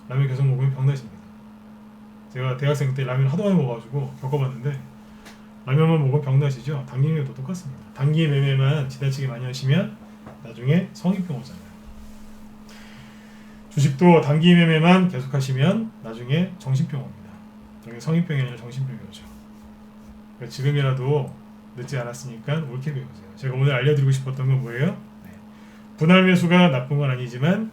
라면 계속 먹으면 병나십니다. 제가 대학생 때 라면 하도 많이 먹어가지고 겪어봤는데 라면만 먹으면 병나시죠. 단기 매매도 똑같습니다. 단기 매매만 지나치게 많이 하시면 나중에 성인병 오잖아요. 주식도 단기 매매만 계속 하시면 나중에 정신병 옵니다. 여기 성인병이 아니라 정신병이 오죠. 그러니까 지금이라도 늦지 않았으니까 옳게 배우세요. 제가 오늘 알려드리고 싶었던 건 뭐예요? 네. 분할 매수가 나쁜 건 아니지만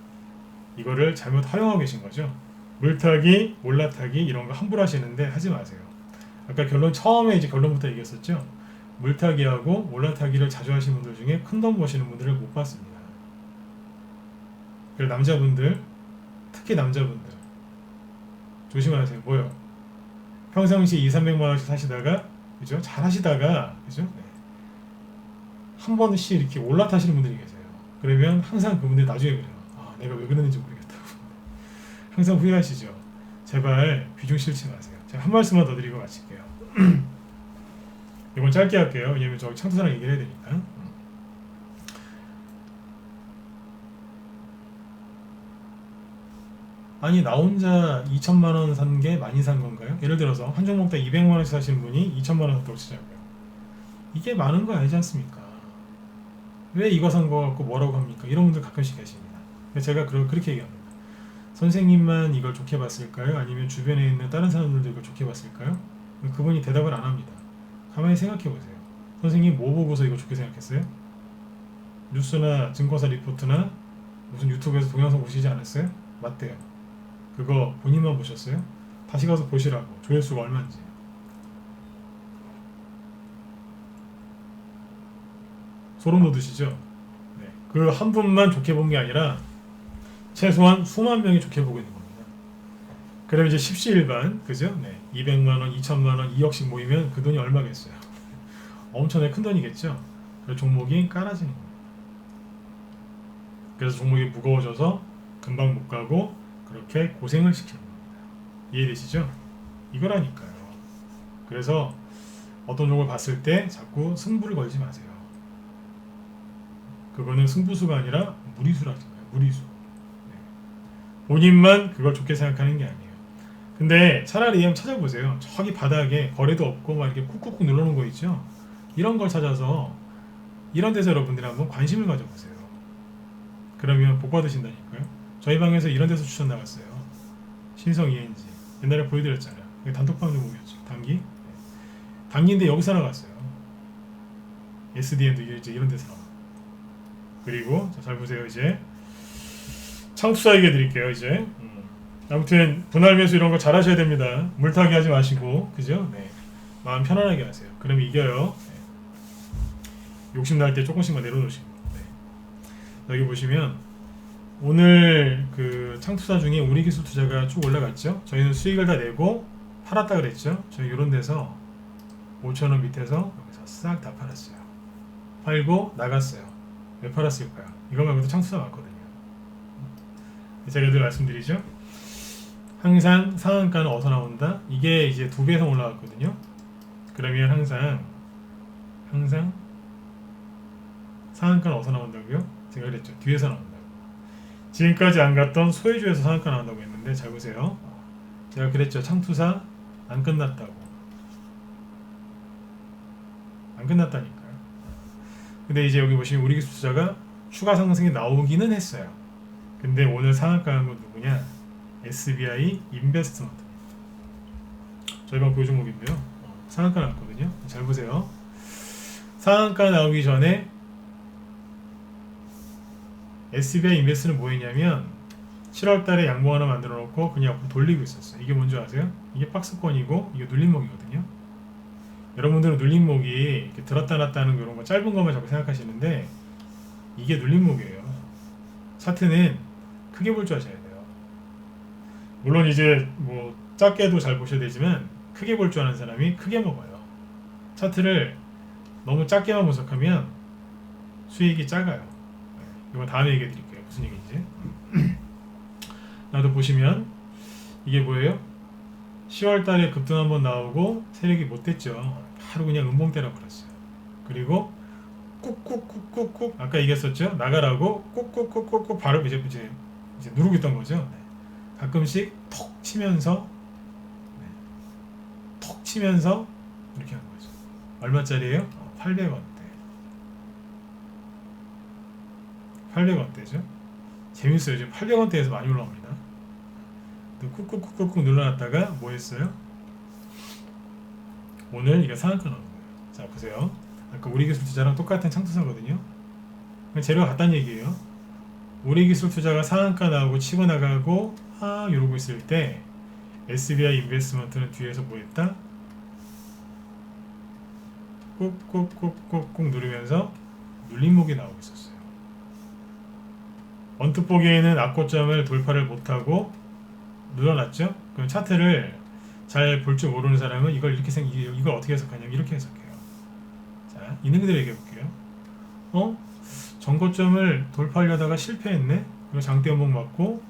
이거를 잘못 활용하고 계신 거죠. 물타기, 올라타기 이런 거 함부로 하시는데 하지 마세요. 아까 처음에 이제 결론부터 얘기했었죠. 물타기하고 올라타기를 자주 하시는 분들 중에 큰 돈 버시는 분들을 못 봤습니다. 그리고 남자분들, 특히 남자분들 조심하세요. 뭐요? 평상시 200~300만 원씩 사시다가, 그죠? 잘 하시다가, 그죠? 네. 한 번씩 이렇게 올라타시는 분들이 계세요. 그러면 항상 그분들이 나중에 그래요. 아, 내가 왜 그랬는지 모르겠다고. 항상 후회하시죠. 제발 비중 실지 마세요. 제가 한 말씀만 더 드리고 마칠게요. 이건 짧게 할게요. 왜냐면 저 창투사랑 얘기를 해야 되니까. 아니, 나 혼자 2천만 원 산 게 많이 산 건가요? 예를 들어서 한 종목 다 200만 원씩 사신 분이 2천만 원 샀다고 치자고요. 이게 많은 거 아니지 않습니까? 왜 이거 산 거 갖고 뭐라고 합니까? 이런 분들 가끔씩 계십니다. 제가 그렇게 얘기합니다. 선생님만 이걸 좋게 봤을까요? 아니면 주변에 있는 다른 사람들도 이걸 좋게 봤을까요? 그분이 대답을 안 합니다. 가만히 생각해 보세요. 선생님 뭐 보고서 이거 좋게 생각했어요? 뉴스나 증권사 리포트나 무슨 유튜브에서 동영상 보시지 않았어요? 맞대요. 그거 본인만 보셨어요? 다시 가서 보시라고. 조회수가 얼마인지. 소름 돋으시죠? 네. 그 한 분만 좋게 본 게 아니라 최소한 수만 명이 좋게 보고 있는 겁니다. 그럼 이제 십시일반, 그죠? 네. 200만 원, 2천만 원, 2억씩 모이면 그 돈이 얼마겠어요? 엄청나게 큰 돈이겠죠? 그래서 종목이 깔아지는 겁니다. 그래서 종목이 무거워져서 금방 못 가고 그렇게 고생을 시키는 겁니다. 이해되시죠? 이거라니까요. 그래서 어떤 종목을 봤을 때 자꾸 승부를 걸지 마세요. 그거는 승부수가 아니라 무리수라는 거예요. 무리수. 네. 본인만 그걸 좋게 생각하는 게 아니에요. 근데 차라리 한번 찾아보세요. 저기 바닥에 거래도 없고 막 이렇게 꾹꾹꾹 눌러놓은 거 있죠? 이런 걸 찾아서 이런 데서 여러분들이 한번 관심을 가져보세요. 그러면 복 받으신다니까요. 저희 방에서 이런 데서 추천 나갔어요. 신성 ENG. 옛날에 보여드렸잖아요. 이게 단톡방 종목이었죠. 단기. 네. 단기인데 여기서 나갔어요. SDN도 이제 이런 데서 나가. 그리고 잘 보세요. 이제 창투사 얘기해 드릴게요. 이제 아무튼 분할 매수 이런 거 잘 하셔야 됩니다. 물타기 하지 마시고, 그죠? 네. 마음 편안하게 하세요. 그러면 이겨요. 네. 욕심 날 때 조금씩만 내려놓으시고. 네. 여기 보시면 오늘 그 창투사 중에 우리기술 투자가 쭉 올라갔죠. 저희는 수익을 다 내고 팔았다 그랬죠. 저희 이런 데서 5,000원 밑에서 여기서 싹 다 팔았어요. 팔고 나갔어요. 왜 팔았을까요? 이거 말고도 창투사 많거든요. 제가 늘 말씀드리죠. 항상 상한가는 어디서 나온다? 이게 이제 2배 이상 올라갔거든요. 그러면 항상 상한가는 어디서 나온다고요? 제가 그랬죠. 뒤에서 나온다고. 지금까지 안 갔던 소외주에서 상한가 나온다고 했는데 잘 보세요. 제가 그랬죠. 창투사 안 끝났다고. 안 끝났다니까요. 근데 이제 여기 보시면 우리기술 투자가 추가 상승이 나오기는 했어요. 근데 오늘 상한가 한 건 누구냐? SBI 인베스트먼트. 저희 방 보유 종목인데요. 상한가 나왔거든요. 잘 보세요. 상한가 나오기 전에 SBI 인베스트는 뭐 했냐면 7월 달에 양봉 하나 만들어 놓고 그냥 앞으로 돌리고 있었어요. 이게 뭔지 아세요? 이게 박스권이고 이게 눌림목이거든요. 여러분들은 눌림목이 이렇게 들었다 놨다 하는 이런 거 짧은 것만 자꾸 생각하시는데 이게 눌림목이에요. 차트는 크게 볼 줄 아셔야 돼요. 물론 이제 뭐 작게도 잘 보셔야 되지만 크게 볼 줄 아는 사람이 크게 먹어요. 차트를 너무 작게만 분석하면 수익이 작아요. 이건 다음에 얘기해 드릴게요. 무슨 얘기인지. 나도 보시면 이게 뭐예요? 10월 달에 급등 한번 나오고 세력이 못 됐죠. 바로 그냥 음봉 때려 버렸어요. 그리고 꾹꾹꾹꾹꾹 아까 얘기했었죠. 나가라고 꾹꾹꾹꾹꾹 바로 이제 누르고 있던 거죠. 네. 가끔씩 톡 치면서 이렇게 하는 거죠. 얼마짜리예요? 800원대. 800원대죠. 재밌어요. 지금 800원대에서 많이 올라옵니다. 꾹꾹꾹꾹 눌러놨다가 뭐 했어요? 오늘 이게 상한가 나오는 거예요. 자 보세요. 아까 우리기술 투자랑 똑같은 창투사거든요. 재료가 같다는 얘기예요. 우리기술 투자가 상한가 나오고 치고 나가고 이러고 있을 때 SBI 인베스트먼트는 뒤에서 뭐 했다? 꾹꾹꾹꾹꾹 누르면서 눌림목이 나오고 있었어요. 언뜻 보기에는 악고점을 돌파를 못하고 늘어났죠? 그럼 차트를 잘 볼 줄 모르는 사람은 이걸 이렇게 이걸 어떻게 해석하냐면 이렇게 해석해요. 자, 있는 그대로 얘기해 볼게요. 전고점을 돌파하려다가 실패했네? 그리고 장대 연봉 맞고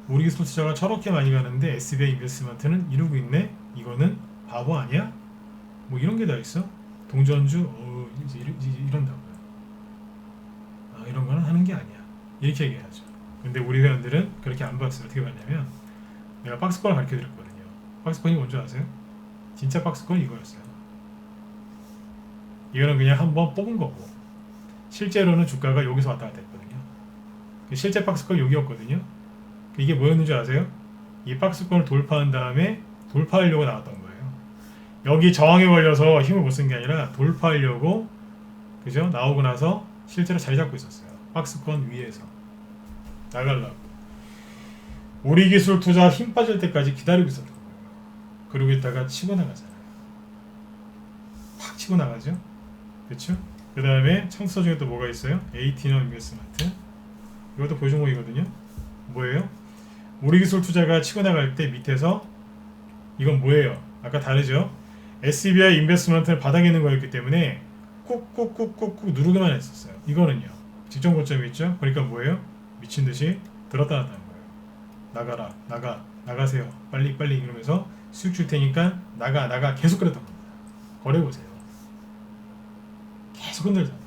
우리 기술 투자가 저렇게 많이 가는데 SBI 인베스트먼트는 이러고 있네? 이거는 바보 아니야? 뭐 이런 게 다 있어? 동전주 이런다고요. 이런 거는 하는 게 아니야. 이렇게 얘기하죠. 근데 우리 회원들은 그렇게 안 봤어요. 어떻게 봤냐면 내가 박스권을 가르쳐 드렸거든요. 박스권이 뭔지 아세요? 진짜 박스권이 이거였어요. 이거는 그냥 한번 뽑은 거고 실제로는 주가가 여기서 왔다 갔다 했거든요. 실제 박스권 여기였거든요. 이게 뭐였는지 아세요? 이 박스권을 돌파한 다음에 돌파하려고 나왔던 거예요. 여기 저항에 걸려서 힘을 못 쓴 게 아니라 돌파하려고 그죠? 나오고 나서 실제로 자리 잡고 있었어요. 박스권 위에서 나가려고. 우리 기술 투자 힘 빠질 때까지 기다리고 있었던 거예요. 그러고 있다가 치고 나가잖아요. 팍 치고 나가죠. 그렇죠? 그 다음에 창수서 중에 또 뭐가 있어요? 에이티너 인베스트먼트. 이것도 보조목이거든요. 뭐예요? 우리 기술 투자가 치고 나갈 때 밑에서 이건 뭐예요? 아까 다르죠? SBI 인베스트먼트는 바닥에 있는 거였기 때문에 꾹꾹꾹꾹꾹 누르기만 했었어요. 이거는요. 직전 고점이 있죠? 그러니까 뭐예요? 미친듯이 들었다 놨다는 거예요. 나가세요. 빨리 이러면서 수익 줄 테니까 나가 계속 그랬던 겁니다. 거래 보세요. 계속 흔들잖아요.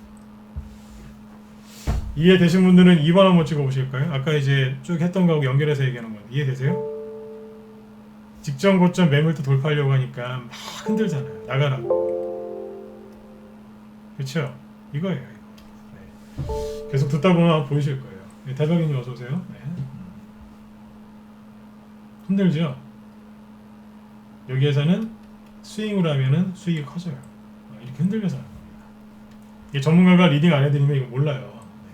이해되신 분들은 2번 한번 찍어보실까요? 아까 이제 쭉 했던 거하고 연결해서 얘기하는 건데 이해되세요? 직전 고점 매물도 돌파하려고 하니까 막 흔들잖아요. 나가라고. 그렇죠? 이거예요. 네. 계속 듣다 보면 아마 보이실 거예요. 네, 대박이님 어서 오세요. 네. 흔들죠? 여기에서는 스윙으로 하면은 수익이 커져요. 이렇게 흔들면서 하는 겁니다. 이게 전문가가 리딩 안 해드리면 이거 몰라요. 네.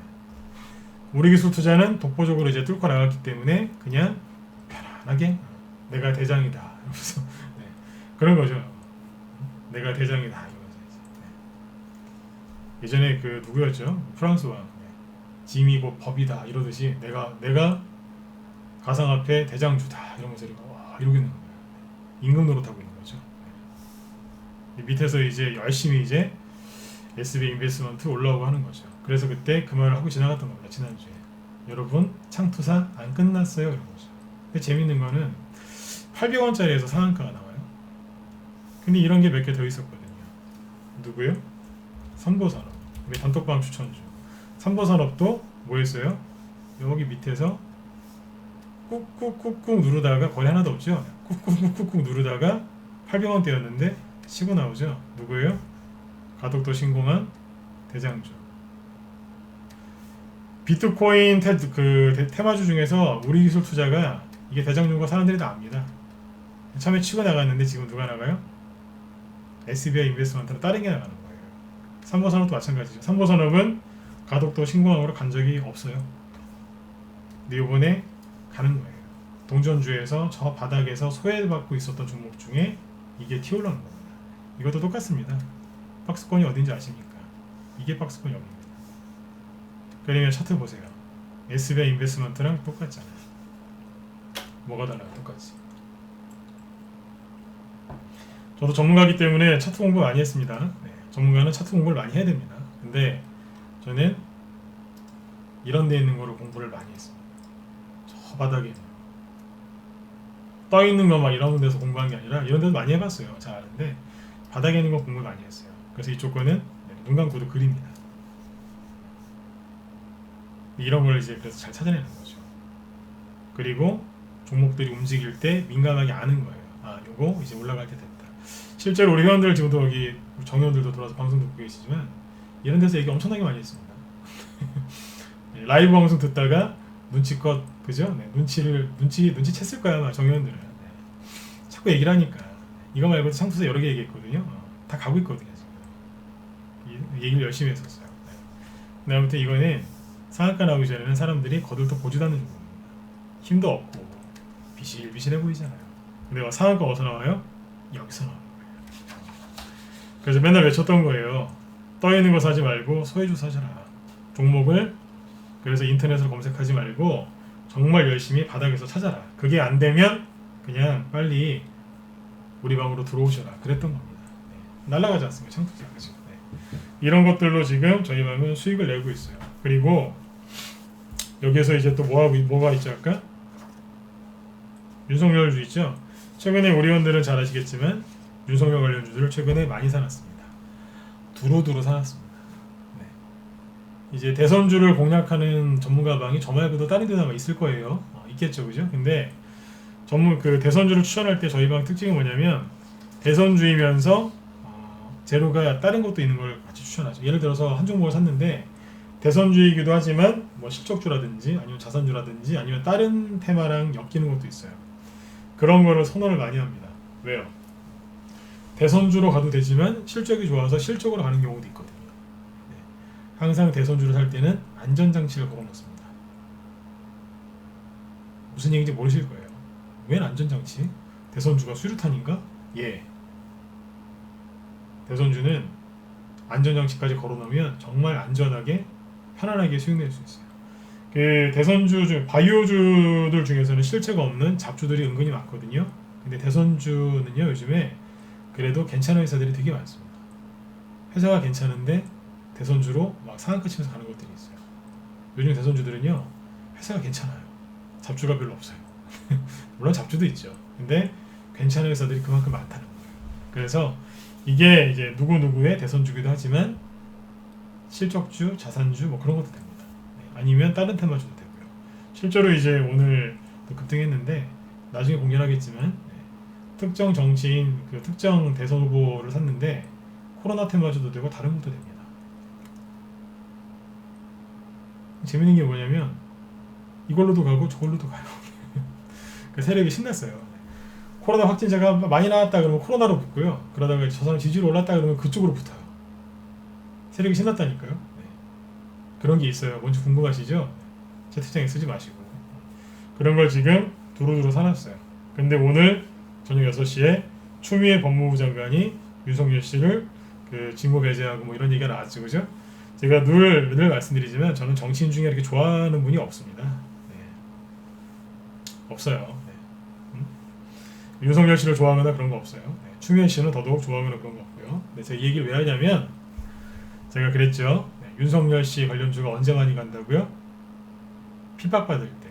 우리 기술 투자는 독보적으로 이제 뚫고 나갔기 때문에 그냥 편안하게 내가 대장이다 이러면서 네. 그런 거죠. 내가 대장이다 이러면서 네. 예전에 그 누구였죠? 프랑스 왕 네. 짐이 곧 법이다 이러듯이 내가 가상화폐 대장주다 이러면서 이러고 있는 거예요. 임금 노릇하고 있는 거죠. 네. 밑에서 이제 열심히 이제 SBI 인베스트먼트 올라오고 하는 거죠. 그래서 그때 그 말을 하고 지나갔던 겁니다. 지난주에 여러분 창투사 안 끝났어요 이런 거죠. 근데 재밌는 거는 800원짜리에서 상한가가 나와요. 근데 이런 게 몇 개 더 있었거든요. 누구요? 선보산업. 우리 단톡방 추천주. 선보산업도 뭐였어요? 여기 밑에서 꾹꾹꾹꾹 누르다가 거의 하나도 없죠. 꾹꾹꾹꾹 누르다가 800원대였는데 치고 나오죠. 누구예요? 가덕도 신공한 대장주. 비트코인 테마주 중에서 우리 기술 투자가 이게 대장주인 거 사람들이 다 압니다. 처음에 치고 나갔는데 지금 누가 나가요? SBI 인베스트먼트로 다른 게 나가는 거예요. 삼보산업도 마찬가지죠. 삼보산업은 가덕도 신공항으로 간 적이 없어요. 근데 이번에 가는 거예요. 동전주에서 저 바닥에서 소외받고 있었던 종목 중에 이게 튀어올라오는 겁니다. 이것도 똑같습니다. 박스권이 어딘지 아십니까? 이게 박스권 여기입니다. 그러면 차트 보세요. SBI 인베스트먼트랑 똑같잖아요. 뭐가 달라요? 똑같이. 저도 전문가이기 때문에 차트 공부 많이 했습니다. 네, 전문가는 차트 공부를 많이 해야 됩니다. 근데 저는 이런 데 있는 거를 공부를 많이 했습니다. 저 바닥에 떠 있는 거 막 이런 데서 공부한 게 아니라 이런 데도 많이 해봤어요. 잘 아는데 바닥에 있는 거 공부를 많이 했어요. 그래서 이쪽 거는 눈 감고도 그립니다. 이런 걸 이제 그래서 잘 찾아내는 거죠. 그리고 종목들이 움직일 때 민감하게 아는 거예요. 요거 이제 올라갈 때 됐다. 실제로 우리 회원들 지금도 여기 정회원들도 들어와서 방송 듣고 계시지만 이런 데서 얘기 엄청나게 많이 했습니다. 네, 라이브 방송 듣다가 눈치껏 그죠? 네, 눈치챘을 거야 아마 정회원들은. 네. 자꾸 얘기를 하니까 이거 말고도 상투사 여러 개 얘기했거든요. 다 가고 있거든요 지금. 얘기를 열심히 했었어요. 네. 근데 아무튼 이거는 상한가 나오기 전에는 사람들이 거들떠 보지도 않는 종목입니다. 힘도 없고 비실비실해 보이잖아요. 근데 상한가 어디서 나와요? 여기서 나와요. 그래서 맨날 외쳤던 거예요. 떠있는 거 사지 말고 소외주 사셔라. 종목을 그래서 인터넷으로 검색하지 말고 정말 열심히 바닥에서 찾아라. 그게 안 되면 그냥 빨리 우리 방으로 들어오셔라. 그랬던 겁니다. 네. 날아가지 않습니까? 청투자. 그죠? 네. 이런 것들로 지금 저희 방은 수익을 내고 있어요. 그리고 여기에서 이제 또 뭐가 있죠? 아까 윤석열주 있죠? 최근에 우리 회원들은 잘 아시겠지만 윤석열 관련주들을 최근에 많이 사놨습니다. 두루두루 사놨습니다. 네. 이제 대선주를 공략하는 전문가방이 저 말고도 다른 데도 아마 있을 거예요. 있겠죠, 그죠? 근데 그 대선주를 추천할 때 저희 방 특징이 뭐냐면 대선주이면서 재료가 다른 것도 있는 걸 같이 추천하죠. 예를 들어서 한 종목을 샀는데 대선주이기도 하지만 뭐 실적주라든지 아니면 자산주라든지 아니면 다른 테마랑 엮이는 것도 있어요. 그런 거를 선호를 많이 합니다. 왜요? 대선주로 가도 되지만 실적이 좋아서 실적으로 가는 경우도 있거든요. 네. 항상 대선주를 살 때는 안전장치를 걸어놓습니다. 무슨 얘기인지 모르실 거예요. 웬 안전장치? 대선주가 수류탄인가? 예. 대선주는 안전장치까지 걸어놓으면 정말 안전하게 편안하게 수익낼 수 있어요. 그 대선주 중 바이오주들 중에서는 실체가 없는 잡주들이 은근히 많거든요. 근데 대선주는요 요즘에 그래도 괜찮은 회사들이 되게 많습니다. 회사가 괜찮은데 대선주로 막 상한가 치면서 가는 것들이 있어요. 요즘 대선주들은요 회사가 괜찮아요. 잡주가 별로 없어요. 물론 잡주도 있죠. 근데 괜찮은 회사들이 그만큼 많다는 거예요. 그래서 이게 이제 누구누구의 대선주기도 하지만 실적주, 자산주 뭐 그런 것도 됩니다. 네. 아니면 다른 테마주도 되고요. 실제로 이제 오늘 또 급등했는데 나중에 공개하겠지만 특정 정치인 그 특정 대선 후보를 샀는데 코로나 테마주도 되고 다른 것도 됩니다. 재밌는 게 뭐냐면 이걸로도 가고 저걸로도 가요. 그 세력이 신났어요. 코로나 확진자가 많이 나왔다 그러면 코로나로 붙고요. 그러다가 저 사람 지지율 올랐다 그러면 그쪽으로 붙어요. 세력이 신났다니까요. 네. 그런 게 있어요. 뭔지 궁금하시죠? 채팅창에 쓰지 마시고. 그런 걸 지금 두루두루 사놨어요. 근데 오늘 저녁 6시에 추미애 법무부 장관이 윤석열 씨를 그 직무 배제하고 뭐 이런 얘기가 나왔죠. 그죠? 제가 늘 말씀드리지만 저는 정치인 중에 이렇게 좋아하는 분이 없습니다. 네. 없어요. 네. 윤석열 씨를 좋아하거나 그런 거 없어요. 네. 추미애 씨는 더더욱 좋아하거나 그런 거 없고요. 근데 제가 이 얘기를 왜 하냐면 제가 그랬죠. 네. 윤석열 씨 관련주가 언제 많이 간다고요? 핍박받을 때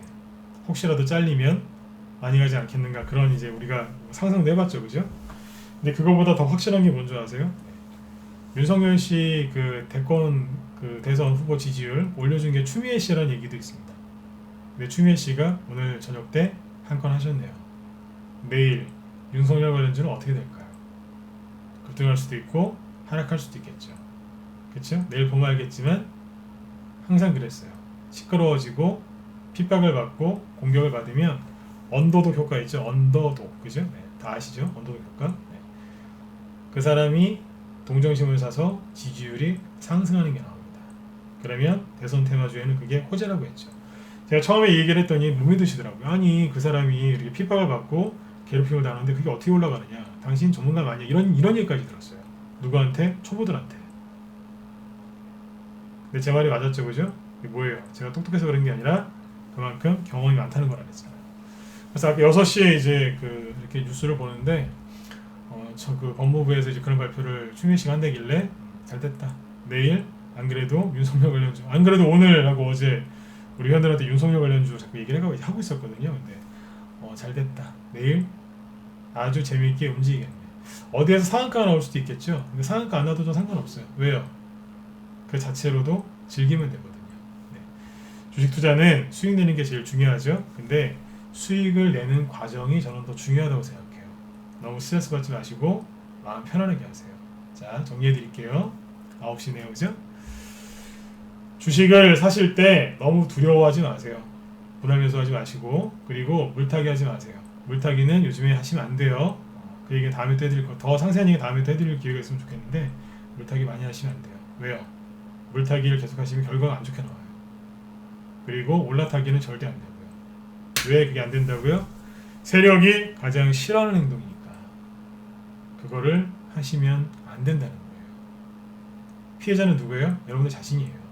혹시라도 잘리면 많이 가지 않겠는가 그런 이제 우리가 상상도 해봤죠, 그죠? 근데 그거보다 더 확실한 게 뭔지 아세요? 윤석열 씨 그 대선 후보 지지율 올려준 게 추미애 씨라는 얘기도 있습니다. 근데 추미애 씨가 오늘 저녁 때 한 건 하셨네요. 내일 윤석열 관련주는 어떻게 될까요? 급등할 수도 있고 하락할 수도 있겠죠. 그렇죠? 내일 보면 알겠지만 항상 그랬어요. 시끄러워지고 핍박을 받고 공격을 받으면 언더독 효과 있죠. 언더독, 그죠? 네, 다 아시죠? 언더독 효과. 네. 그 사람이 동정심을 사서 지지율이 상승하는 게 나옵니다. 그러면 대선 테마주에는 그게 호재라고 했죠. 제가 처음에 이 얘기를 했더니 못 믿으시더라고요. 아니 그 사람이 이렇게 핍박을 받고 괴롭힘을 당하는데 그게 어떻게 올라가느냐. 당신 전문가 아니야. 이런 얘기까지 들었어요. 누구한테? 초보들한테. 근데 제 말이 맞았죠, 그죠? 이게 뭐예요? 제가 똑똑해서 그런 게 아니라 그만큼 경험이 많다는 걸 알았잖아요. 그래서 아까 6시에 이제 이렇게 뉴스를 보는데 저 그 법무부에서 이제 그런 발표를 추미애 씨가 한다길래 잘 됐다. 내일 안 그래도 윤석열 관련주, 안 그래도 오늘 하고 어제 우리 회원들한테 윤석열 관련주 자꾸 얘기를 하고 있었거든요. 근데 잘 됐다. 내일 아주 재미있게 움직이겠네. 어디에서 상한가가 나올 수도 있겠죠. 근데 상한가 안 나도 좀 상관없어요. 왜요? 그 자체로도 즐기면 되거든요. 네. 주식 투자는 수익 내는 게 제일 중요하죠. 근데 수익을 내는 과정이 저는 더 중요하다고 생각해요. 너무 스트레스 받지 마시고 마음 편안하게 하세요. 자, 정리해 드릴게요. 9시네요, 그죠? 주식을 사실 때 너무 두려워하지 마세요. 불안해서하지 마시고, 그리고 물타기 하지 마세요. 물타기는 요즘에 하시면 안 돼요. 그 얘기 다음에 또 해드릴 거, 더 상세한 얘기 다음에 또 해드릴 기회가 있으면 좋겠는데 물타기 많이 하시면 안 돼요. 왜요? 물타기를 계속 하시면 결과가 안 좋게 나와요. 그리고 올라타기는 절대 안 되고요. 왜 그게 안 된다고요? 세력이 가장 싫어하는 행동이니까 그거를 하시면 안 된다는 거예요. 피해자는 누구예요? 여러분들 자신이에요.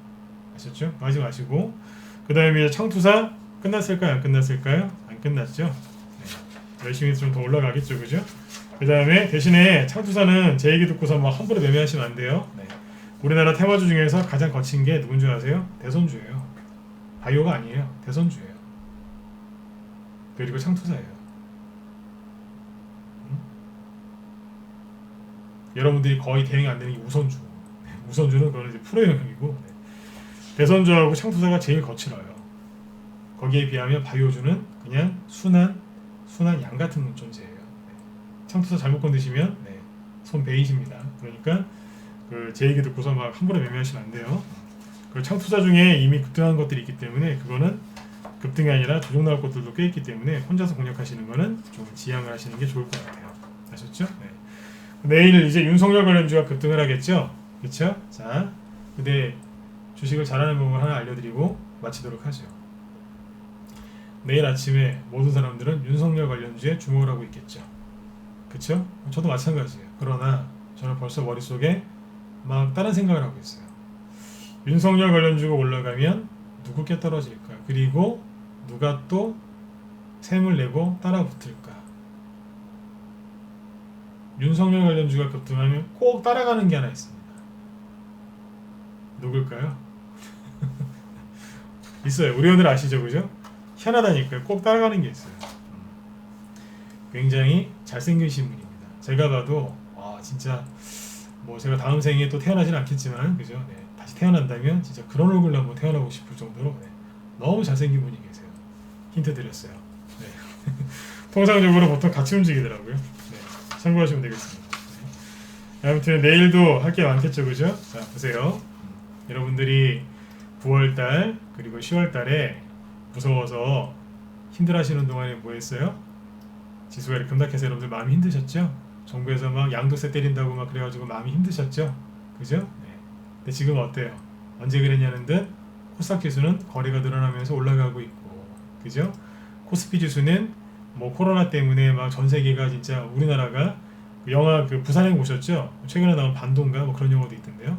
아셨죠? 하지 마시고 그 다음에 창투사 끝났을까요? 안 끝났을까요? 안 끝났죠. 네. 열심히 해서 좀 더 올라가겠죠, 그죠? 그 다음에 대신에 창투사는 제 얘기 듣고서 막 함부로 매매하시면 안 돼요. 네. 우리나라 테마주 중에서 가장 거친 게 누군 줄 아세요? 대선주예요. 바이오가 아니에요. 대선주예요. 그리고 창투사예요. 여러분들이 거의 대응이 안 되는 게 우선주. 우선주는 그거는 이제 프로 영역이고, 대선주하고 창투사가 제일 거칠어요. 거기에 비하면 바이오주는 그냥 순한 양 같은 존재예요. 창투사 잘못 건드시면 손 베이십니다. 그러니까 제 얘기 듣고서 막 함부로 매매하시면 안 돼요. 그 창투사 중에 이미 급등한 것들이 있기 때문에 그거는 급등이 아니라 조정 나올 것들도 꽤 있기 때문에 혼자서 공략하시는 거는 좀 지양을 하시는 게 좋을 것 같아요. 아셨죠? 네. 내일 이제 윤석열 관련주가 급등을 하겠죠? 그렇죠? 자, 근데 주식을 잘하는 방법을 하나 알려드리고 마치도록 하죠. 내일 아침에 모든 사람들은 윤석열 관련주에 주목을 하고 있겠죠. 그렇죠? 저도 마찬가지예요. 그러나 저는 벌써 머릿속에 막 다른 생각을 하고 있어요. 윤석열 관련주가 올라가면 누구께 떨어질까? 그리고 누가 또 셈을 내고 따라 붙을까? 윤석열 관련주가 급등하면 꼭 따라가는 게 하나 있습니다. 누굴까요? 있어요. 우리 오늘 아시죠? 그죠? 희한하다니까요. 꼭 따라가는 게 있어요. 굉장히 잘생기신 분입니다. 제가 봐도 진짜 뭐 제가 다음 생에 또 태어나지는 않겠지만 그죠? 네. 다시 태어난다면 진짜 그런 얼굴로 한번 태어나고 싶을 정도로 너무 잘생긴 분이 계세요. 힌트 드렸어요. 네. 통상적으로 보통 같이 움직이더라고요. 네. 참고하시면 되겠습니다. 네. 아무튼 내일도 할 게 많겠죠, 그죠? 자 보세요. 여러분들이 9월달 그리고 10월달에 무서워서 힘들어하시는 동안에 뭐 했어요? 지수가 이렇게 급락해서 여러분들 마음이 힘드셨죠? 정부에서 막 양도세 때린다고 막 그래가지고 마음이 힘드셨죠? 그죠? 네. 근데 지금 어때요? 언제 그랬냐는 듯 코스닥 지수는 거래가 늘어나면서 올라가고 있고, 그죠? 코스피 지수는 뭐 코로나 때문에 막 전 세계가 진짜 우리나라가 영화 그 부산행 보셨죠? 최근에 나온 반도인가 뭐 그런 영화도 있던데요.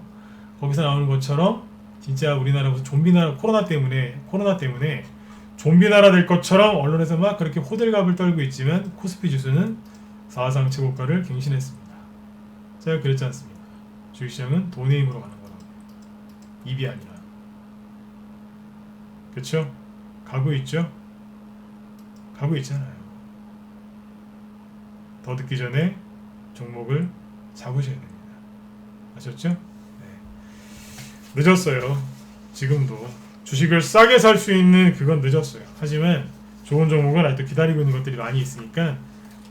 거기서 나오는 것처럼 진짜 우리나라 무슨 좀비나라 코로나 때문에 좀비나라 될 것처럼 언론에서 막 그렇게 호들갑을 떨고 있지만 코스피 지수는 사상 최고가를 갱신했습니다. 제가 그랬지 않습니까? 주식시장은 돈의 힘으로 가는 거라고. 입이 아니라. 그쵸? 가고 있죠? 가고 있잖아요. 더 듣기 전에 종목을 잡으셔야 됩니다. 아셨죠? 네. 늦었어요. 지금도. 주식을 싸게 살 수 있는 그건 늦었어요. 하지만 좋은 종목은 아직도 기다리고 있는 것들이 많이 있으니까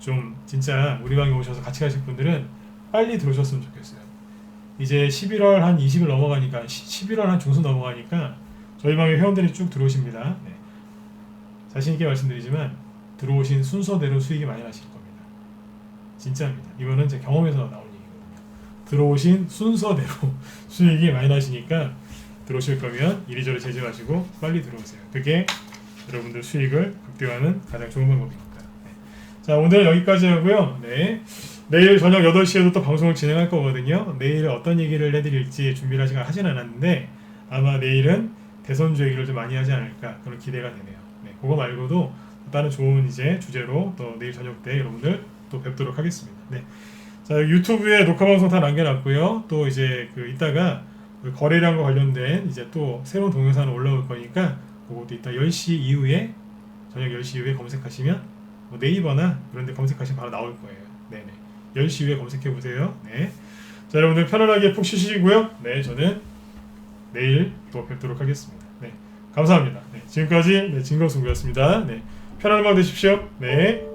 좀 진짜 우리 방에 오셔서 같이 가실 분들은 빨리 들어오셨으면 좋겠어요. 이제 11월 한 20일 넘어가니까 11월 한 중순 넘어가니까 저희 방에 회원들이 쭉 들어오십니다. 네. 자신 있게 말씀드리지만 들어오신 순서대로 수익이 많이 나실 겁니다. 진짜입니다. 이거는 제 경험에서 나온 얘기거든요. 들어오신 순서대로 수익이 많이 나시니까 들어오실 거면 이리저리 재지 마시고 빨리 들어오세요. 그게 여러분들 수익을 극대화하는 가장 좋은 방법입니다. 네. 자, 오늘 여기까지 하고요. 네. 내일 저녁 8시에도 또 방송을 진행할 거거든요. 내일 어떤 얘기를 해드릴지 준비를 아직 하진 않았는데 아마 내일은 대선주 얘기를 좀 많이 하지 않을까 그런 기대가 되네요. 네. 그거 말고도 다른 좋은 이제 주제로 또 내일 저녁 때 여러분들 또 뵙도록 하겠습니다. 네. 자, 유튜브에 녹화 방송 다 남겨놨고요. 또 이제 이따가 거래량과 관련된 이제 또 새로운 동영상 올라올 거니까 그것도 이따 10시 이후에 저녁 10시 이후에 검색하시면 뭐 네이버나 그런 데 검색하시면 바로 나올 거예요. 네네. 10시 이후에 검색해 보세요. 네. 자, 여러분들 편안하게 푹 쉬시고요. 네, 저는 내일 또 뵙도록 하겠습니다. 네. 감사합니다. 네. 지금까지 진검승부였습니다. 네. 편안한 밤 되십시오. 네.